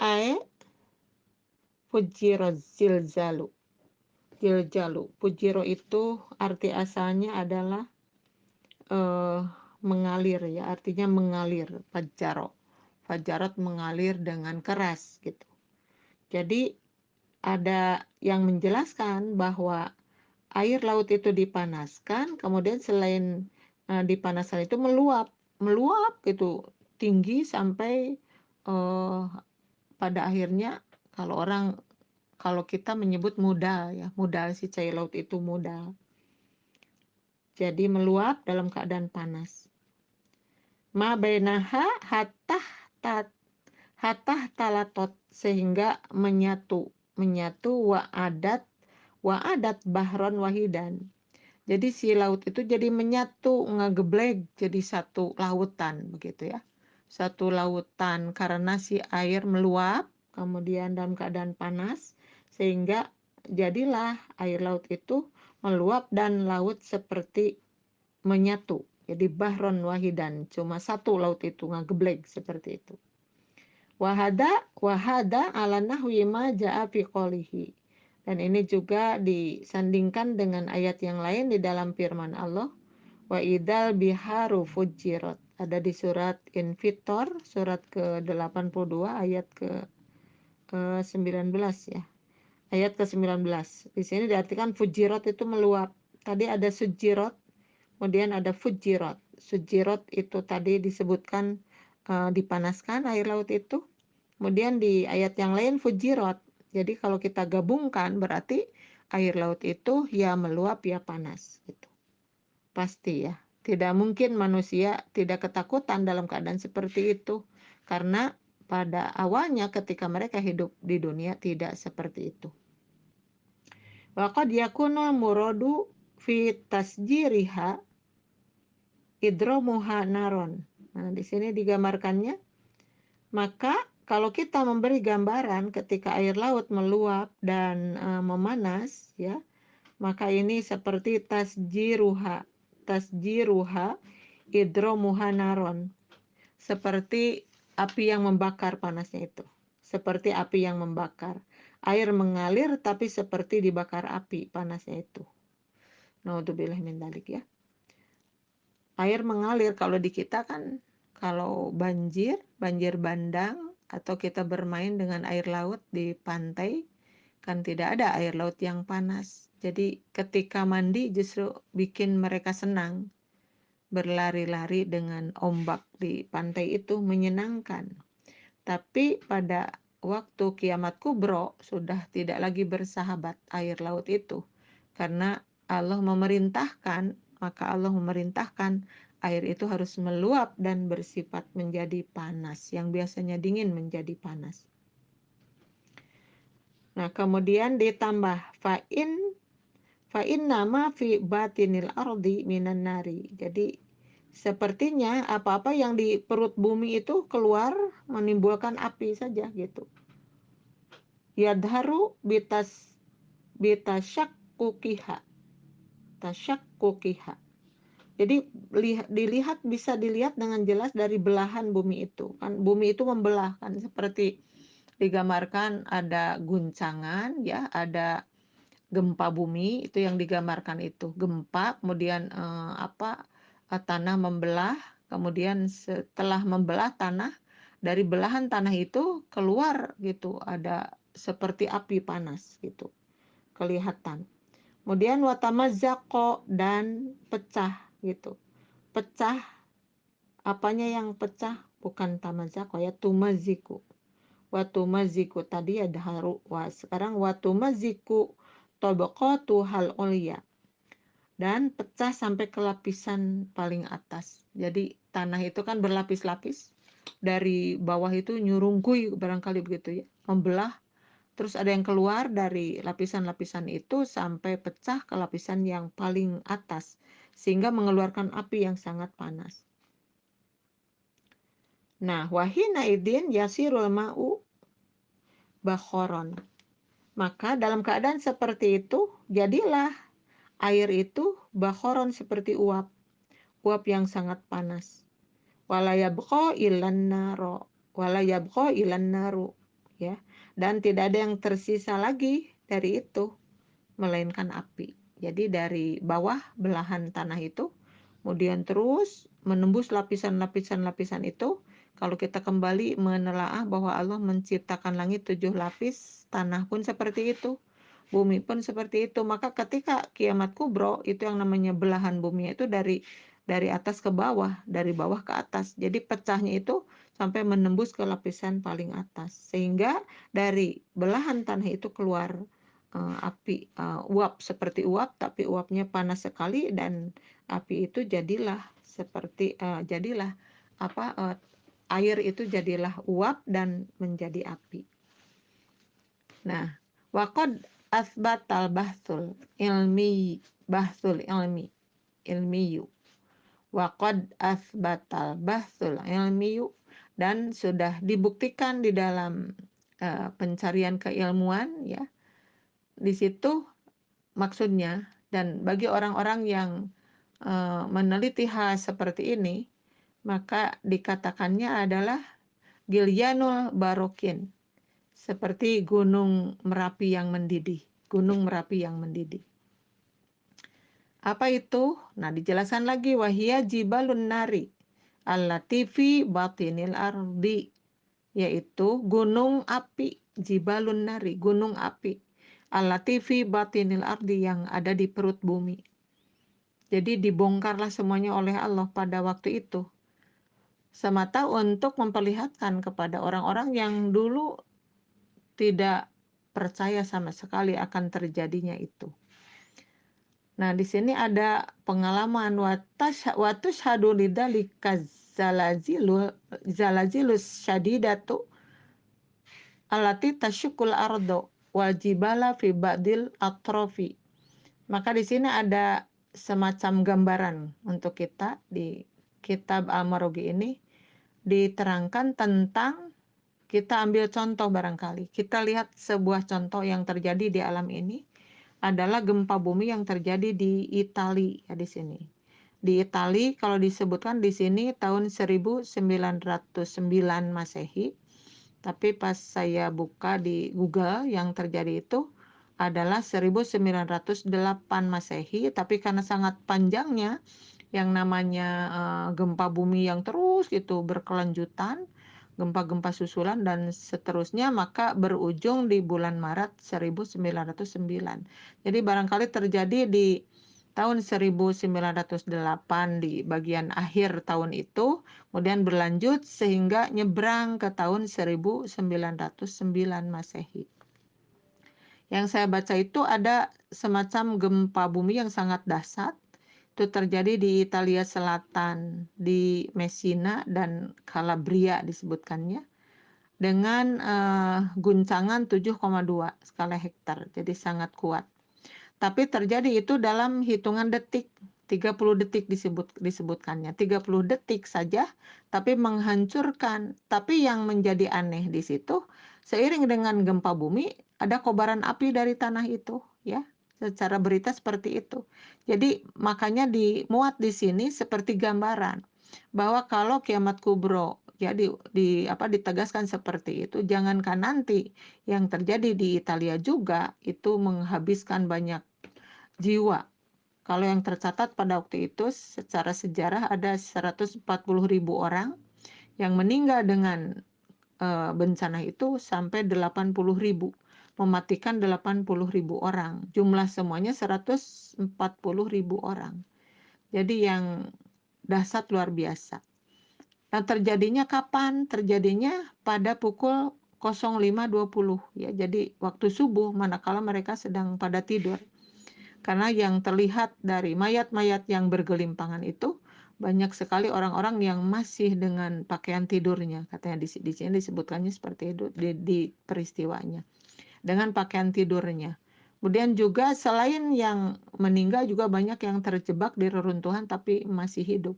fujiro zilzalu. Fujiro itu arti asalnya adalah mengalir ya, artinya mengalir. Fajarat mengalir dengan keras gitu. Jadi ada yang menjelaskan bahwa air laut itu dipanaskan, kemudian selain dipanaskan itu meluap gitu tinggi sampai pada akhirnya kalau kita menyebut mudal ya, mudal si cair laut itu mudal. Jadi meluap dalam keadaan panas. Ma bainaha hatah talatot, sehingga menyatu wa adat bahron wahidan. Jadi si laut itu jadi menyatu, ngegeblek jadi satu lautan begitu ya. satu lautan karena si air meluap, kemudian dalam keadaan panas, sehingga jadilah air laut itu meluap dan laut seperti menyatu. Jadi bahron wahidan, cuma satu laut itu ngageblek seperti itu. Wahada ala nahwi ma ja'a fi qolihi. Dan ini juga disandingkan dengan ayat yang lain di dalam firman Allah. Wa idal biharu fujirat. Ada di surat Infitor, surat ke-82 ayat ke-19 ya. Ayat ke-19. Di sini diartikan fujirat itu meluap. Tadi ada sujirat, kemudian ada fujirat. Sujirat itu tadi disebutkan dipanaskan air laut itu. Kemudian di ayat yang lain fujirat. Jadi kalau kita gabungkan berarti air laut itu ya meluap ya panas gitu. Pasti ya. Tidak mungkin manusia tidak ketakutan dalam keadaan seperti itu. Karena pada awalnya ketika mereka hidup di dunia tidak seperti itu. Wa qad yakunul muradu fi tasjiriha idromuha naron. Nah, di sini digambarkannya. Maka kalau kita memberi gambaran ketika air laut meluap dan memanas ya, maka ini seperti tasjiruha idromuha naron. Seperti api yang membakar panasnya itu. Seperti api yang membakar. Air mengalir tapi seperti dibakar api panasnya itu. Naudzubillah min dzalik ya. Air mengalir kalau di kita kan kalau banjir bandang atau kita bermain dengan air laut di pantai kan tidak ada air laut yang panas. Jadi ketika mandi justru bikin mereka senang. Berlari-lari dengan ombak di pantai itu menyenangkan. Tapi pada waktu kiamat kubro sudah tidak lagi bersahabat air laut itu. Karena Allah memerintahkan, maka Allah memerintahkan air itu harus meluap dan bersifat menjadi panas. Yang biasanya dingin menjadi panas. Nah, kemudian ditambah fa'in nama fi batinil ardi minan nari. Jadi sepertinya apa-apa yang di perut bumi itu keluar menimbulkan api saja gitu. Yadharu bitasyakukiha. Tasyakukiha. Jadi bisa dilihat dengan jelas dari belahan bumi itu. Kan bumi itu membelah kan seperti digambarkan ada guncangan ya, ada gempa bumi itu yang digambarkan itu. Gempa kemudian tanah membelah, kemudian setelah membelah tanah dari belahan tanah itu keluar gitu ada seperti api panas gitu. Kelihatan. Kemudian watamazzaqo dan pecah gitu. Pecah, apanya yang pecah? Bukan tamazzaqo ya, tumaziku. Watumaziku tadi ada haru. Wah, sekarang watumaziku tabaqatu hal ulya. Dan pecah sampai ke lapisan paling atas. Jadi tanah itu kan berlapis-lapis. Dari bawah itu nyurungkui barangkali begitu ya. Membelah. Terus ada yang keluar dari lapisan-lapisan itu sampai pecah ke lapisan yang paling atas. Sehingga mengeluarkan api yang sangat panas. Nah, wahina idin yasirul ma'u bakhoron. Maka dalam keadaan seperti itu, jadilah air itu bakhoron seperti uap. Uap yang sangat panas. Wala yabqa ilan naro. Wala yabqa ilan naru. Ya. Dan tidak ada yang tersisa lagi dari itu. Melainkan api. Jadi dari bawah belahan tanah itu. Kemudian terus menembus lapisan-lapisan itu. Kalau kita kembali menelaah bahwa Allah menciptakan langit 7 lapis. Tanah pun seperti itu. Bumi pun seperti itu. Maka ketika kiamat kubro itu yang namanya belahan bumi itu dari atas ke bawah, dari bawah ke atas. Jadi pecahnya itu sampai menembus ke lapisan paling atas. Sehingga dari belahan tanah itu keluar api, uap seperti uap, tapi uapnya panas sekali dan api itu jadilah seperti air itu jadilah uap dan menjadi api. Nah, waqad asbatal bahsul ilmiyu. Waqad asbatal bahsul ilmiyu dan sudah dibuktikan di dalam pencarian keilmuan ya. Di situ maksudnya, dan bagi orang-orang yang meneliti hal seperti ini, maka dikatakannya adalah Gilyanul Barokin, seperti gunung Merapi yang mendidih, gunung Merapi yang mendidih. Apa itu? Nah, dijelaskan lagi, wahia jibalun nari allati fi batinil ardi, yaitu gunung api, jibalun nari, gunung api, allati fi batinil ardi, yang ada di perut bumi. Jadi dibongkarlah semuanya oleh Allah pada waktu itu, semata untuk memperlihatkan kepada orang-orang yang dulu tidak percaya sama sekali akan terjadinya itu. Nah, di sini ada pengalaman watushhadu lidzalika zalazilus syadidatu allati tasyukul ardo wal jibala fi ba'dil atrofi. Maka di sini ada semacam gambaran untuk kita di kitab Al-Marughi ini, diterangkan tentang, kita ambil contoh barangkali. Kita lihat sebuah contoh yang terjadi di alam ini adalah gempa bumi yang terjadi di Italia ya di sini. Di Italia kalau disebutkan di sini tahun 1909 Masehi. Tapi pas saya buka di Google, yang terjadi itu adalah 1908 Masehi, tapi karena sangat panjangnya yang namanya gempa bumi yang terus itu berkelanjutan, gempa-gempa susulan dan seterusnya, maka berujung di bulan Maret 1909. Jadi barangkali terjadi di tahun 1908 di bagian akhir tahun itu, kemudian berlanjut sehingga nyebrang ke tahun 1909 Masehi. Yang saya baca itu ada semacam gempa bumi yang sangat dahsyat. Itu terjadi di Italia Selatan, di Messina dan Calabria disebutkannya, dengan guncangan 7,2 skala hektar, jadi sangat kuat. Tapi terjadi itu dalam hitungan detik, 30 detik disebutkannya, 30 detik saja, tapi menghancurkan. Tapi yang menjadi aneh di situ, seiring dengan gempa bumi, ada kobaran api dari tanah itu, ya. Secara berita seperti itu. Jadi makanya dimuat di sini seperti gambaran bahwa kalau kiamat kubro ya ditegaskan seperti itu, jangankan nanti yang terjadi di Italia juga itu menghabiskan banyak jiwa. Kalau yang tercatat pada waktu itu secara sejarah ada 140.000 orang yang meninggal dengan bencana itu, sampai 80.000, mematikan 80.000 orang. Jumlah semuanya 140.000 orang. Jadi yang dahsyat luar biasa. Nah, terjadinya kapan? Terjadinya pada pukul 05.20 ya. Jadi waktu subuh manakala mereka sedang pada tidur. Karena yang terlihat dari mayat-mayat yang bergelimpangan itu banyak sekali orang-orang yang masih dengan pakaian tidurnya, katanya di sini disebutkannya seperti itu di peristiwanya, dengan pakaian tidurnya. Kemudian juga selain yang meninggal juga banyak yang terjebak di reruntuhan tapi masih hidup.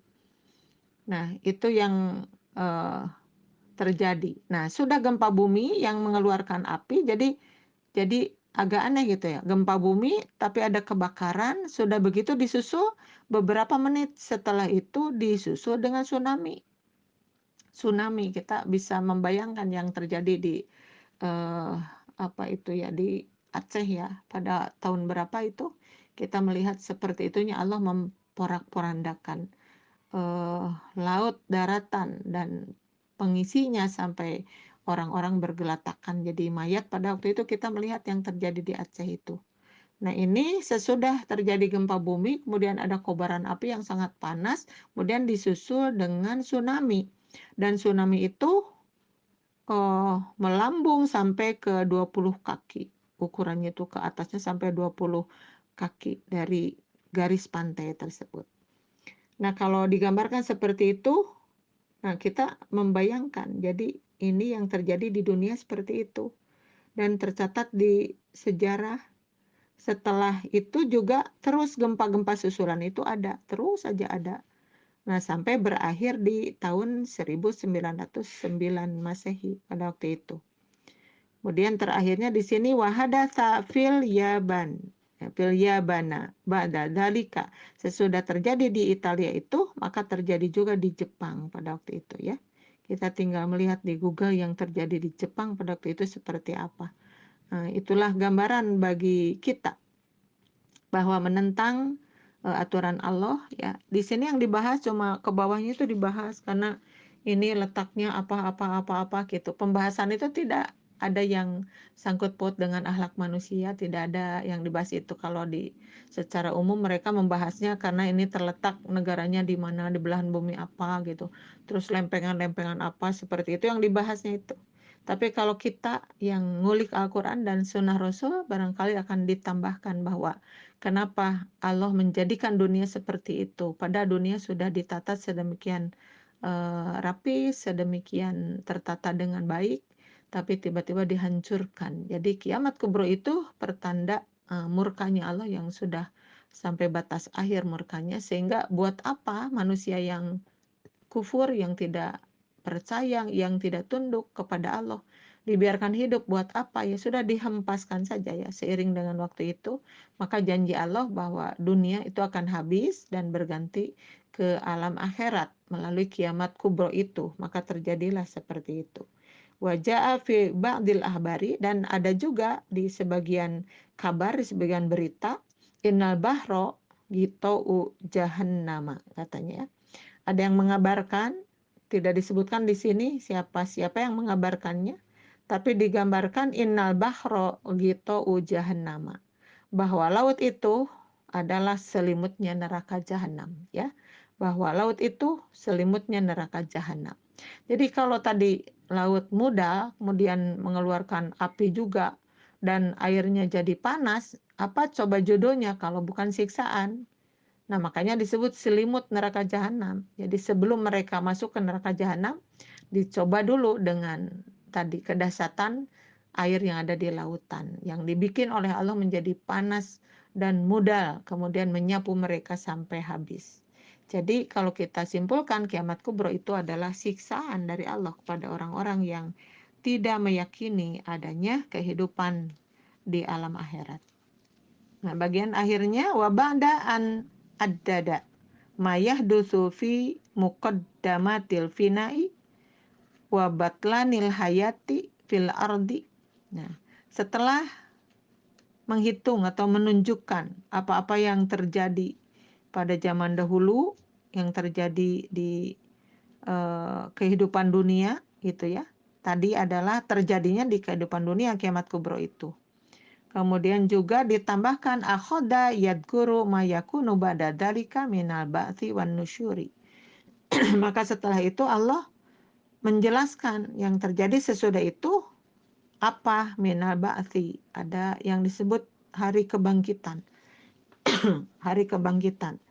Nah, itu yang terjadi. Nah, sudah gempa bumi yang mengeluarkan api, jadi agak aneh gitu ya. Gempa bumi tapi ada kebakaran, sudah begitu disusul beberapa menit setelah itu disusul dengan tsunami. Tsunami, kita bisa membayangkan yang terjadi di di Aceh ya, pada tahun berapa itu kita melihat seperti itunya Allah memporak-porandakan laut, daratan, dan pengisinya sampai orang-orang bergelatakan jadi mayat. Pada waktu itu kita melihat yang terjadi di Aceh itu. Nah, ini sesudah terjadi gempa bumi, kemudian ada kobaran api yang sangat panas, kemudian disusul dengan tsunami. Dan tsunami itu melambung sampai ke 20 kaki. Ukurannya itu ke atasnya sampai 20 kaki dari garis pantai tersebut. Nah, kalau digambarkan seperti itu, nah kita membayangkan, jadi ini yang terjadi di dunia seperti itu. Dan tercatat di sejarah, setelah itu juga terus gempa-gempa susulan itu ada, terus saja ada. Nah, sampai berakhir di tahun 1909 Masehi pada waktu itu. Kemudian terakhirnya di sini wahadatsa fil Yaban. Fil Yabana ba'da dzalika. Sesudah terjadi di Italia itu, maka terjadi juga di Jepang pada waktu itu ya. Kita tinggal melihat di Google yang terjadi di Jepang pada waktu itu seperti apa. Nah, itulah gambaran bagi kita bahwa menentang aturan Allah ya. Di sini yang dibahas cuma ke bawahnya itu dibahas karena ini letaknya apa gitu. Pembahasan itu tidak ada yang sangkut paut dengan akhlak manusia, tidak ada yang dibahas itu. Kalau secara umum mereka membahasnya karena ini terletak negaranya di mana, di belahan bumi apa gitu. Terus lempengan-lempengan apa seperti itu yang dibahasnya itu. Tapi kalau kita yang ngulik Al-Quran dan Sunnah Rasul barangkali akan ditambahkan bahwa kenapa Allah menjadikan dunia seperti itu? Padahal dunia sudah ditata sedemikian rapi, sedemikian tertata dengan baik, tapi tiba-tiba dihancurkan. Jadi kiamat kubro itu pertanda murkanya Allah yang sudah sampai batas akhir murkanya, sehingga buat apa manusia yang kufur, yang tidak percaya, yang tidak tunduk kepada Allah dibiarkan hidup, buat apa? Ya sudah, dihempaskan saja ya. Seiring dengan waktu itu, maka janji Allah bahwa dunia itu akan habis dan berganti ke alam akhirat melalui kiamat kubro itu. Maka terjadilah seperti itu. Waja'a fi ba'dil ahbari, dan ada juga di sebagian kabar, di sebagian berita, innal bahro gitu jahannama katanya ya. Ada yang mengabarkan, tidak disebutkan di sini siapa yang mengabarkannya, tapi digambarkan innal bahro gitu jahannama, bahwa laut itu adalah selimutnya neraka jahanam ya, bahwa laut itu selimutnya neraka jahanam. Jadi kalau tadi laut muda kemudian mengeluarkan api juga dan airnya jadi panas, apa coba jodohnya kalau bukan siksaan? Nah, makanya disebut selimut neraka jahanam. Jadi sebelum mereka masuk ke neraka jahanam, dicoba dulu dengan tadi kedahsyatan air yang ada di lautan, yang dibikin oleh Allah menjadi panas dan mudal, kemudian menyapu mereka sampai habis. Jadi kalau kita simpulkan, kiamat kubro itu adalah siksaan dari Allah kepada orang-orang yang tidak meyakini adanya kehidupan di alam akhirat. Nah, bagian akhirnya wabada an addada mayahdutsu fi muqaddamatil fina'i wa batlanil hayati fil ardi. Nah, setelah menghitung atau menunjukkan apa-apa yang terjadi pada zaman dahulu, yang terjadi di kehidupan dunia gitu ya. Tadi adalah terjadinya di kehidupan dunia kiamat kubro itu. Kemudian juga ditambahkan akhoda yadguru mayakunu ba'da dalika minal ba'thi wan nusyuri. Maka setelah itu Allah menjelaskan yang terjadi sesudah itu apa minal ba'thi. Ada yang disebut hari kebangkitan. Hari kebangkitan.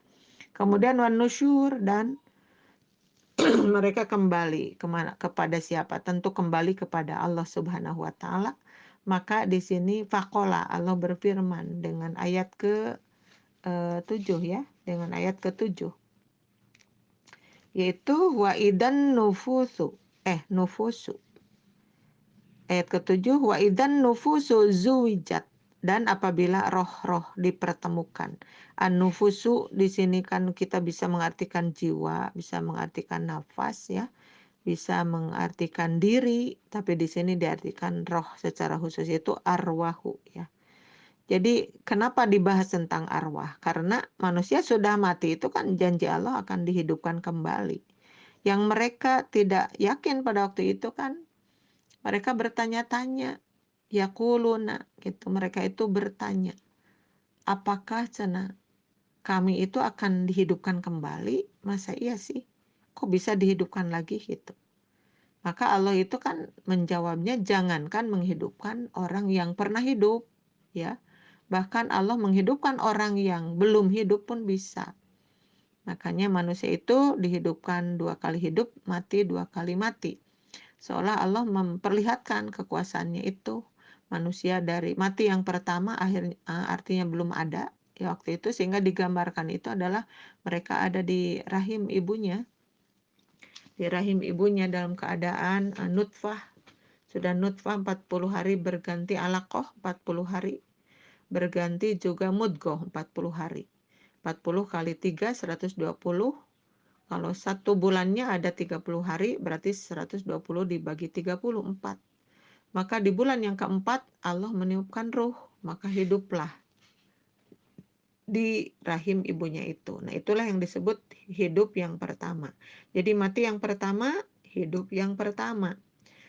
Kemudian wan nusyur, dan mereka kembali kemana? Kepada siapa? Tentu kembali kepada Allah Subhanahu wa taala. Maka di sini faqala, Allah berfirman dengan ayat ke-7 ya, dengan ayat ke-7. Yaitu wa idan nufusu. Nufusu. Ayat ke-7, wa idan nufusu zuwijat, dan apabila roh-roh dipertemukan. An-nufusu di sini kan kita bisa mengartikan jiwa, bisa mengartikan nafas ya, bisa mengartikan diri, tapi di sini diartikan roh secara khusus, itu arwahu ya. Jadi kenapa dibahas tentang arwah? Karena manusia sudah mati itu kan janji Allah akan dihidupkan kembali. Yang mereka tidak yakin pada waktu itu kan mereka bertanya-tanya, yaquluna gitu. Mereka itu bertanya, apakah cenah kami itu akan dihidupkan kembali? Masa iya sih? Kok bisa dihidupkan lagi gitu? Maka Allah itu kan menjawabnya, jangankan menghidupkan orang yang pernah hidup, ya. Bahkan Allah menghidupkan orang yang belum hidup pun bisa. Makanya manusia itu dihidupkan 2 kali hidup, mati 2 kali mati. Seolah Allah memperlihatkan kekuasaannya itu. Manusia dari mati yang pertama artinya belum ada, ya waktu itu, sehingga digambarkan itu adalah mereka ada di rahim ibunya, dalam keadaan nutfah, sudah nutfah 40 hari berganti alaqah 40 hari, berganti juga mudghah 40 hari. 40 kali 3 120. Kalau 1 bulannya ada 30 hari, berarti 120 dibagi 34. Maka di bulan yang keempat Allah meniupkan ruh, maka hiduplah di rahim ibunya itu. Nah, itulah yang disebut hidup yang pertama. Jadi mati yang pertama, hidup yang pertama.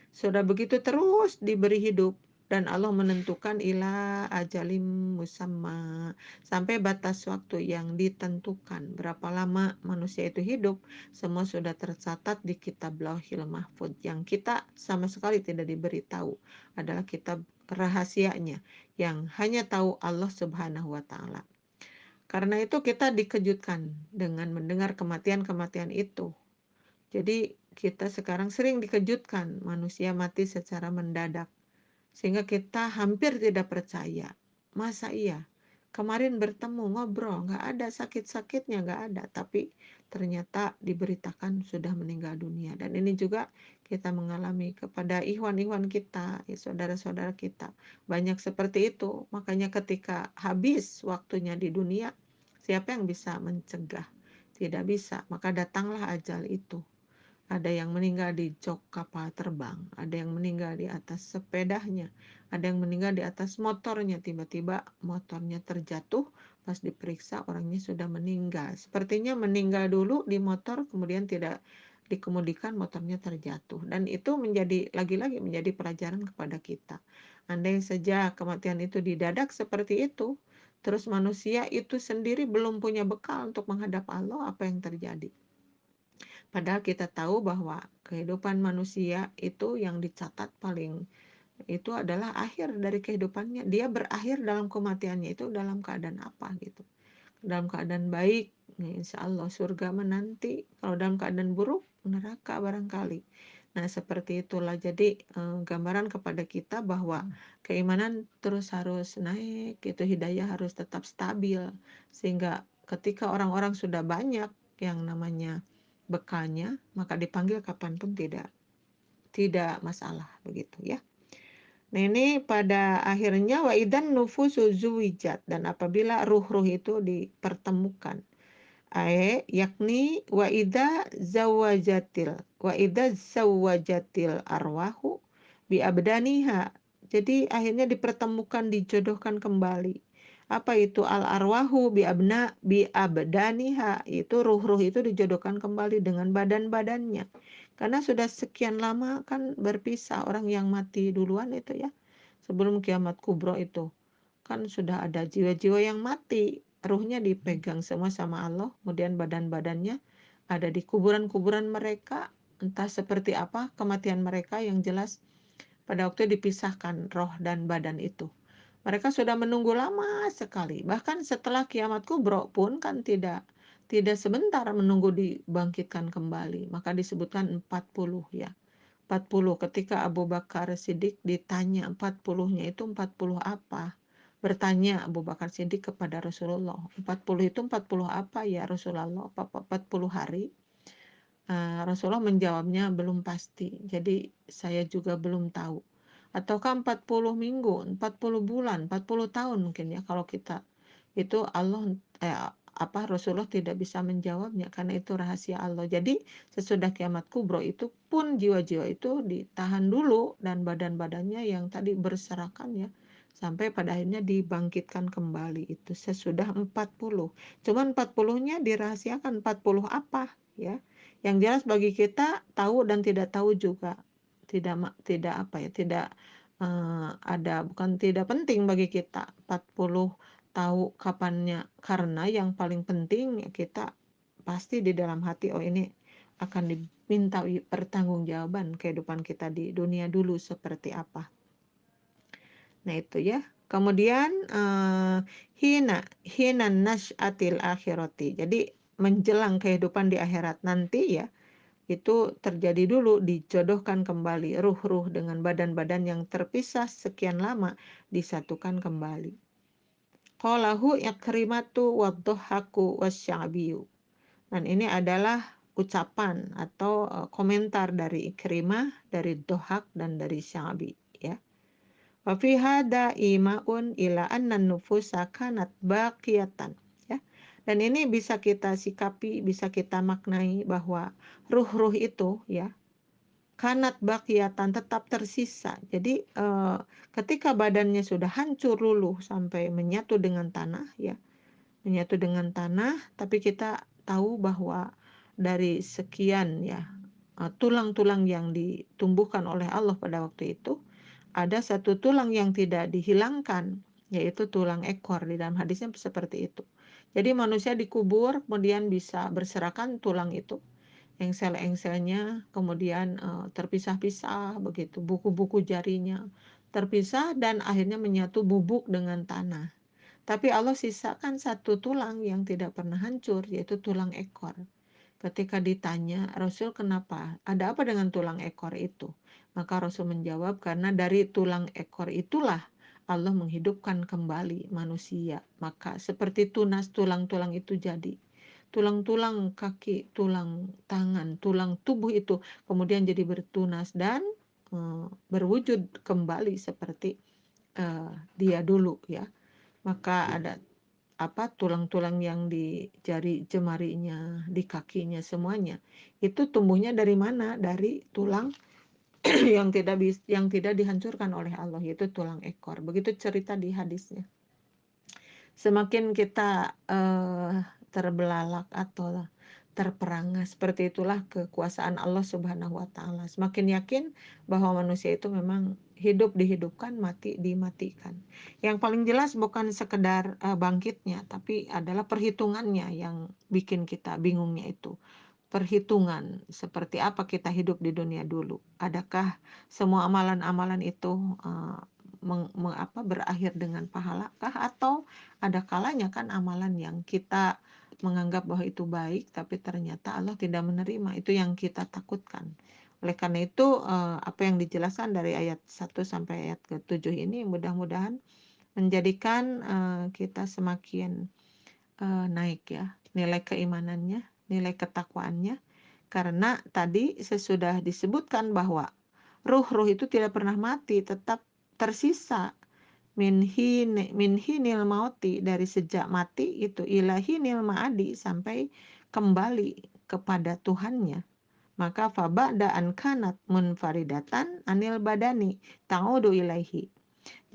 Sudah begitu terus diberi hidup, dan Allah menentukan ila ajalim musamma, sampai batas waktu yang ditentukan. Berapa lama manusia itu hidup, semua sudah tercatat di kitab Lauhil Mahfuz, yang kita sama sekali tidak diberitahu. Adalah kitab rahasianya yang hanya tahu Allah Subhanahu wa taala. Karena itu kita dikejutkan dengan mendengar kematian-kematian itu. Jadi kita sekarang sering dikejutkan manusia mati secara mendadak, sehingga kita hampir tidak percaya. Masa iya? Kemarin bertemu, ngobrol, nggak ada sakit-sakitnya, nggak ada. Tapi ternyata diberitakan sudah meninggal dunia. Dan ini juga kita mengalami kepada ikhwan-ikhwan kita, ya, saudara-saudara kita. Banyak seperti itu. Makanya ketika habis waktunya di dunia, siapa yang bisa mencegah? Tidak bisa. Maka datanglah ajal itu. Ada yang meninggal di jok kapal terbang, ada yang meninggal di atas sepedanya, ada yang meninggal di atas motornya, tiba-tiba motornya terjatuh, pas diperiksa orangnya sudah meninggal. Sepertinya meninggal dulu di motor, kemudian tidak dikemudikan, motornya terjatuh. Dan itu menjadi lagi-lagi menjadi pelajaran kepada kita. Andai saja kematian itu didadak seperti itu, terus manusia itu sendiri belum punya bekal untuk menghadap Allah, apa yang terjadi? Padahal kita tahu bahwa kehidupan manusia itu yang dicatat paling itu adalah akhir dari kehidupannya. Dia berakhir dalam kematiannya itu dalam keadaan apa gitu. Dalam keadaan baik, insya Allah surga menanti. Kalau dalam keadaan buruk, neraka barangkali. Nah, seperti itulah. Jadi gambaran kepada kita bahwa keimanan terus harus naik, itu hidayah harus tetap stabil. Sehingga ketika orang-orang sudah banyak yang namanya bekalnya, maka dipanggil kapanpun tidak masalah begitu ya. Nah, ini pada akhirnya wa idan nufusu zuwijat, dan apabila ruh-ruh itu dipertemukan, yakni wa idza zawajatil arwahu bi abdaniha. Jadi akhirnya dipertemukan, dijodohkan kembali. Apa itu al arwahu bi abdaniha? Itu ruh-ruh itu dijodohkan kembali dengan badan-badannya. Karena sudah sekian lama kan berpisah, orang yang mati duluan itu ya. Sebelum kiamat kubro itu kan sudah ada jiwa-jiwa yang mati, ruhnya dipegang semua sama Allah, kemudian badan-badannya ada di kuburan-kuburan mereka, entah seperti apa kematian mereka, yang jelas pada waktu dipisahkan roh dan badan itu. Mereka sudah menunggu lama sekali, bahkan setelah kiamat kubro pun kan tidak sebentar menunggu dibangkitkan kembali, maka disebutkan 40 ya. 40 ketika Abu Bakar Siddiq ditanya 40-nya itu 40 apa? Bertanya Abu Bakar Siddiq kepada Rasulullah, 40 itu 40 apa ya Rasulullah? Apa 40 hari? Rasulullah menjawabnya belum pasti. Jadi saya juga belum tahu. Ataukah 40 minggu, 40 bulan, 40 tahun mungkin ya, kalau kita itu Allah Rasulullah tidak bisa menjawabnya karena itu rahasia Allah. Jadi sesudah kiamat kubro itu pun jiwa-jiwa itu ditahan dulu dan badan-badannya yang tadi berserakan ya, sampai pada akhirnya dibangkitkan kembali itu sesudah 40. Cuman 40-nya dirahasiakan, 40 apa ya. Yang jelas bagi kita tahu dan tidak tahu juga. Tidak apa ya, tidak ada, bukan tidak penting bagi kita 40 tahu kapannya, karena yang paling penting ya kita pasti di dalam hati, oh ini akan diminta pertanggungjawaban kehidupan kita di dunia dulu seperti apa. Nah itu ya. Kemudian hina nasyatil akhirati. Jadi menjelang kehidupan di akhirat nanti ya, itu terjadi dulu, dijodohkan kembali ruh-ruh dengan badan-badan yang terpisah sekian lama, disatukan kembali. qalahu Ikrimatu wadh-dhahaku wasya'biyu. Dan ini adalah ucapan atau komentar dari Ikrimah, dari Dhohak dan dari Sya'bi ya. Wa fi hada imaun ila anna nufusa kanat baqiyatan ya. Dan ini bisa kita sikapi, bisa kita maknai bahwa ruh-ruh itu ya kanat baqiyatan tetap tersisa. Jadi ketika badannya sudah hancur luluh sampai menyatu dengan tanah ya, menyatu dengan tanah, tapi kita tahu bahwa dari sekian ya tulang-tulang yang ditumbuhkan oleh Allah pada waktu itu, ada satu tulang yang tidak dihilangkan, yaitu tulang ekor. Di dalam hadisnya seperti itu. Jadi manusia dikubur, kemudian bisa berserakan tulang itu, engsel-engselnya, kemudian terpisah-pisah begitu, buku-buku jarinya terpisah dan akhirnya menyatu bubuk dengan tanah. Tapi Allah sisakan satu tulang yang tidak pernah hancur, yaitu tulang ekor. Ketika ditanya, Rasul kenapa? Ada apa dengan tulang ekor itu? Maka Rasul menjawab, karena dari tulang ekor itulah Allah menghidupkan kembali manusia. Maka seperti tunas tulang-tulang itu jadi. Tulang-tulang kaki, tulang tangan, tulang tubuh itu kemudian jadi bertunas dan berwujud kembali seperti dia dulu ya. Maka ada tulang-tulang yang di jari jemarinya, di kakinya semuanya. Itu tumbuhnya dari mana? Dari tulang yang tidak dihancurkan oleh Allah, yaitu tulang ekor. Begitu cerita di hadisnya. Semakin kita terbelalak atau terperangah, seperti itulah kekuasaan Allah Subhanahu wa taala. Semakin yakin bahwa manusia itu memang hidup dihidupkan, mati dimatikan. Yang paling jelas bukan sekedar bangkitnya, tapi adalah perhitungannya yang bikin kita bingungnya itu. Perhitungan seperti apa kita hidup di dunia dulu. Adakah semua amalan-amalan itu berakhir dengan pahala kah, atau ada kalanya kan amalan yang kita menganggap bahwa itu baik tapi ternyata Allah tidak menerima, itu yang kita takutkan. Oleh karena itu apa yang dijelaskan dari ayat 1 sampai ayat ke-7 ini mudah-mudahan menjadikan kita semakin naik ya nilai keimanannya, nilai ketakwaannya, karena tadi sesudah disebutkan bahwa ruh-ruh itu tidak pernah mati, tetap tersisa minhinil mauti, dari sejak mati itu ilahinil ma'adi, sampai kembali kepada Tuhannya. Maka faba'da an kanat munfaridatan anil badani ta'udu ilaihi.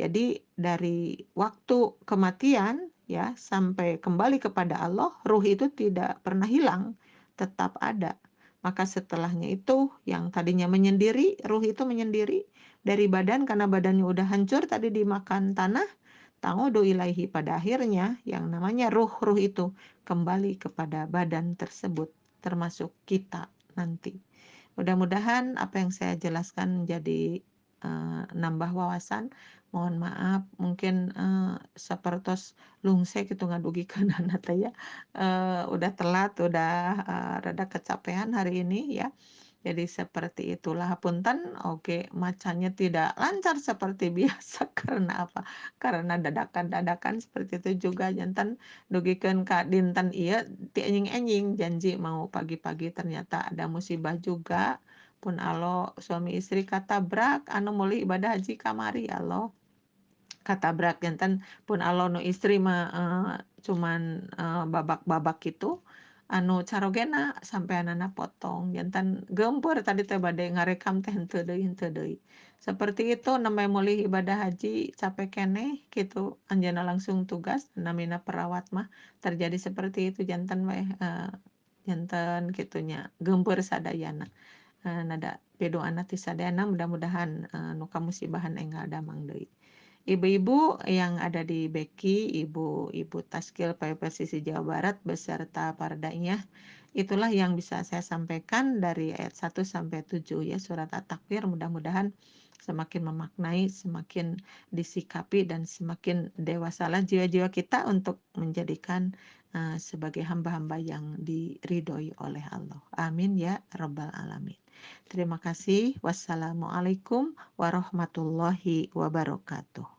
Jadi dari waktu kematian ya sampai kembali kepada Allah, ruh itu tidak pernah hilang, tetap ada. Maka setelahnya itu yang tadinya menyendiri, ruh itu menyendiri dari badan karena badannya udah hancur tadi dimakan tanah, ta'udu ilaihi, pada akhirnya yang namanya ruh-ruh itu kembali kepada badan tersebut, termasuk kita nanti. Mudah-mudahan apa yang saya jelaskan menjadi nambah wawasan. Mohon maaf mungkin sapertos lungsek itu ngadugikeun teh ya. Udah telat, udah rada kecapean hari ini ya. Jadi seperti itulah, punten oke macanya tidak lancar seperti biasa karena apa? Karena dadakan-dadakan seperti itu juga janten dugikeun ka dinten ieu ti enjing-enjing janji mau pagi-pagi ternyata ada musibah juga. Pun alo suami istri katabrak anu meuli ibadah haji kamari alo. Katabrak janten pun alo nu istri mah cuman babak-babak gitu. Anu carogena sampeanana potong janten geumpeur tadi teh bade ngarekam teh henteu deui. Seperti itu namanya meuli ibadah haji capek keneh gitu anjeunna langsung tugas namina perawat mah terjadi seperti itu janten we janten kitunya geumpeur sadayana. Nada pidoana ti sadayana mudah-mudahan nu kamusibahan enggal damang deui. Ibu-ibu yang ada di Beki, Ibu Taskil PPSIS Jawa Barat beserta Pardanya, itulah yang bisa saya sampaikan dari ayat 1 sampai 7 ya surat At-Takwir. Mudah-mudahan semakin memaknai, semakin disikapi dan semakin dewasalah jiwa-jiwa kita untuk menjadikan sebagai hamba-hamba yang diridhoi oleh Allah. Amin ya rabbal alamin. Terima kasih. Wassalamualaikum warahmatullahi wabarakatuh.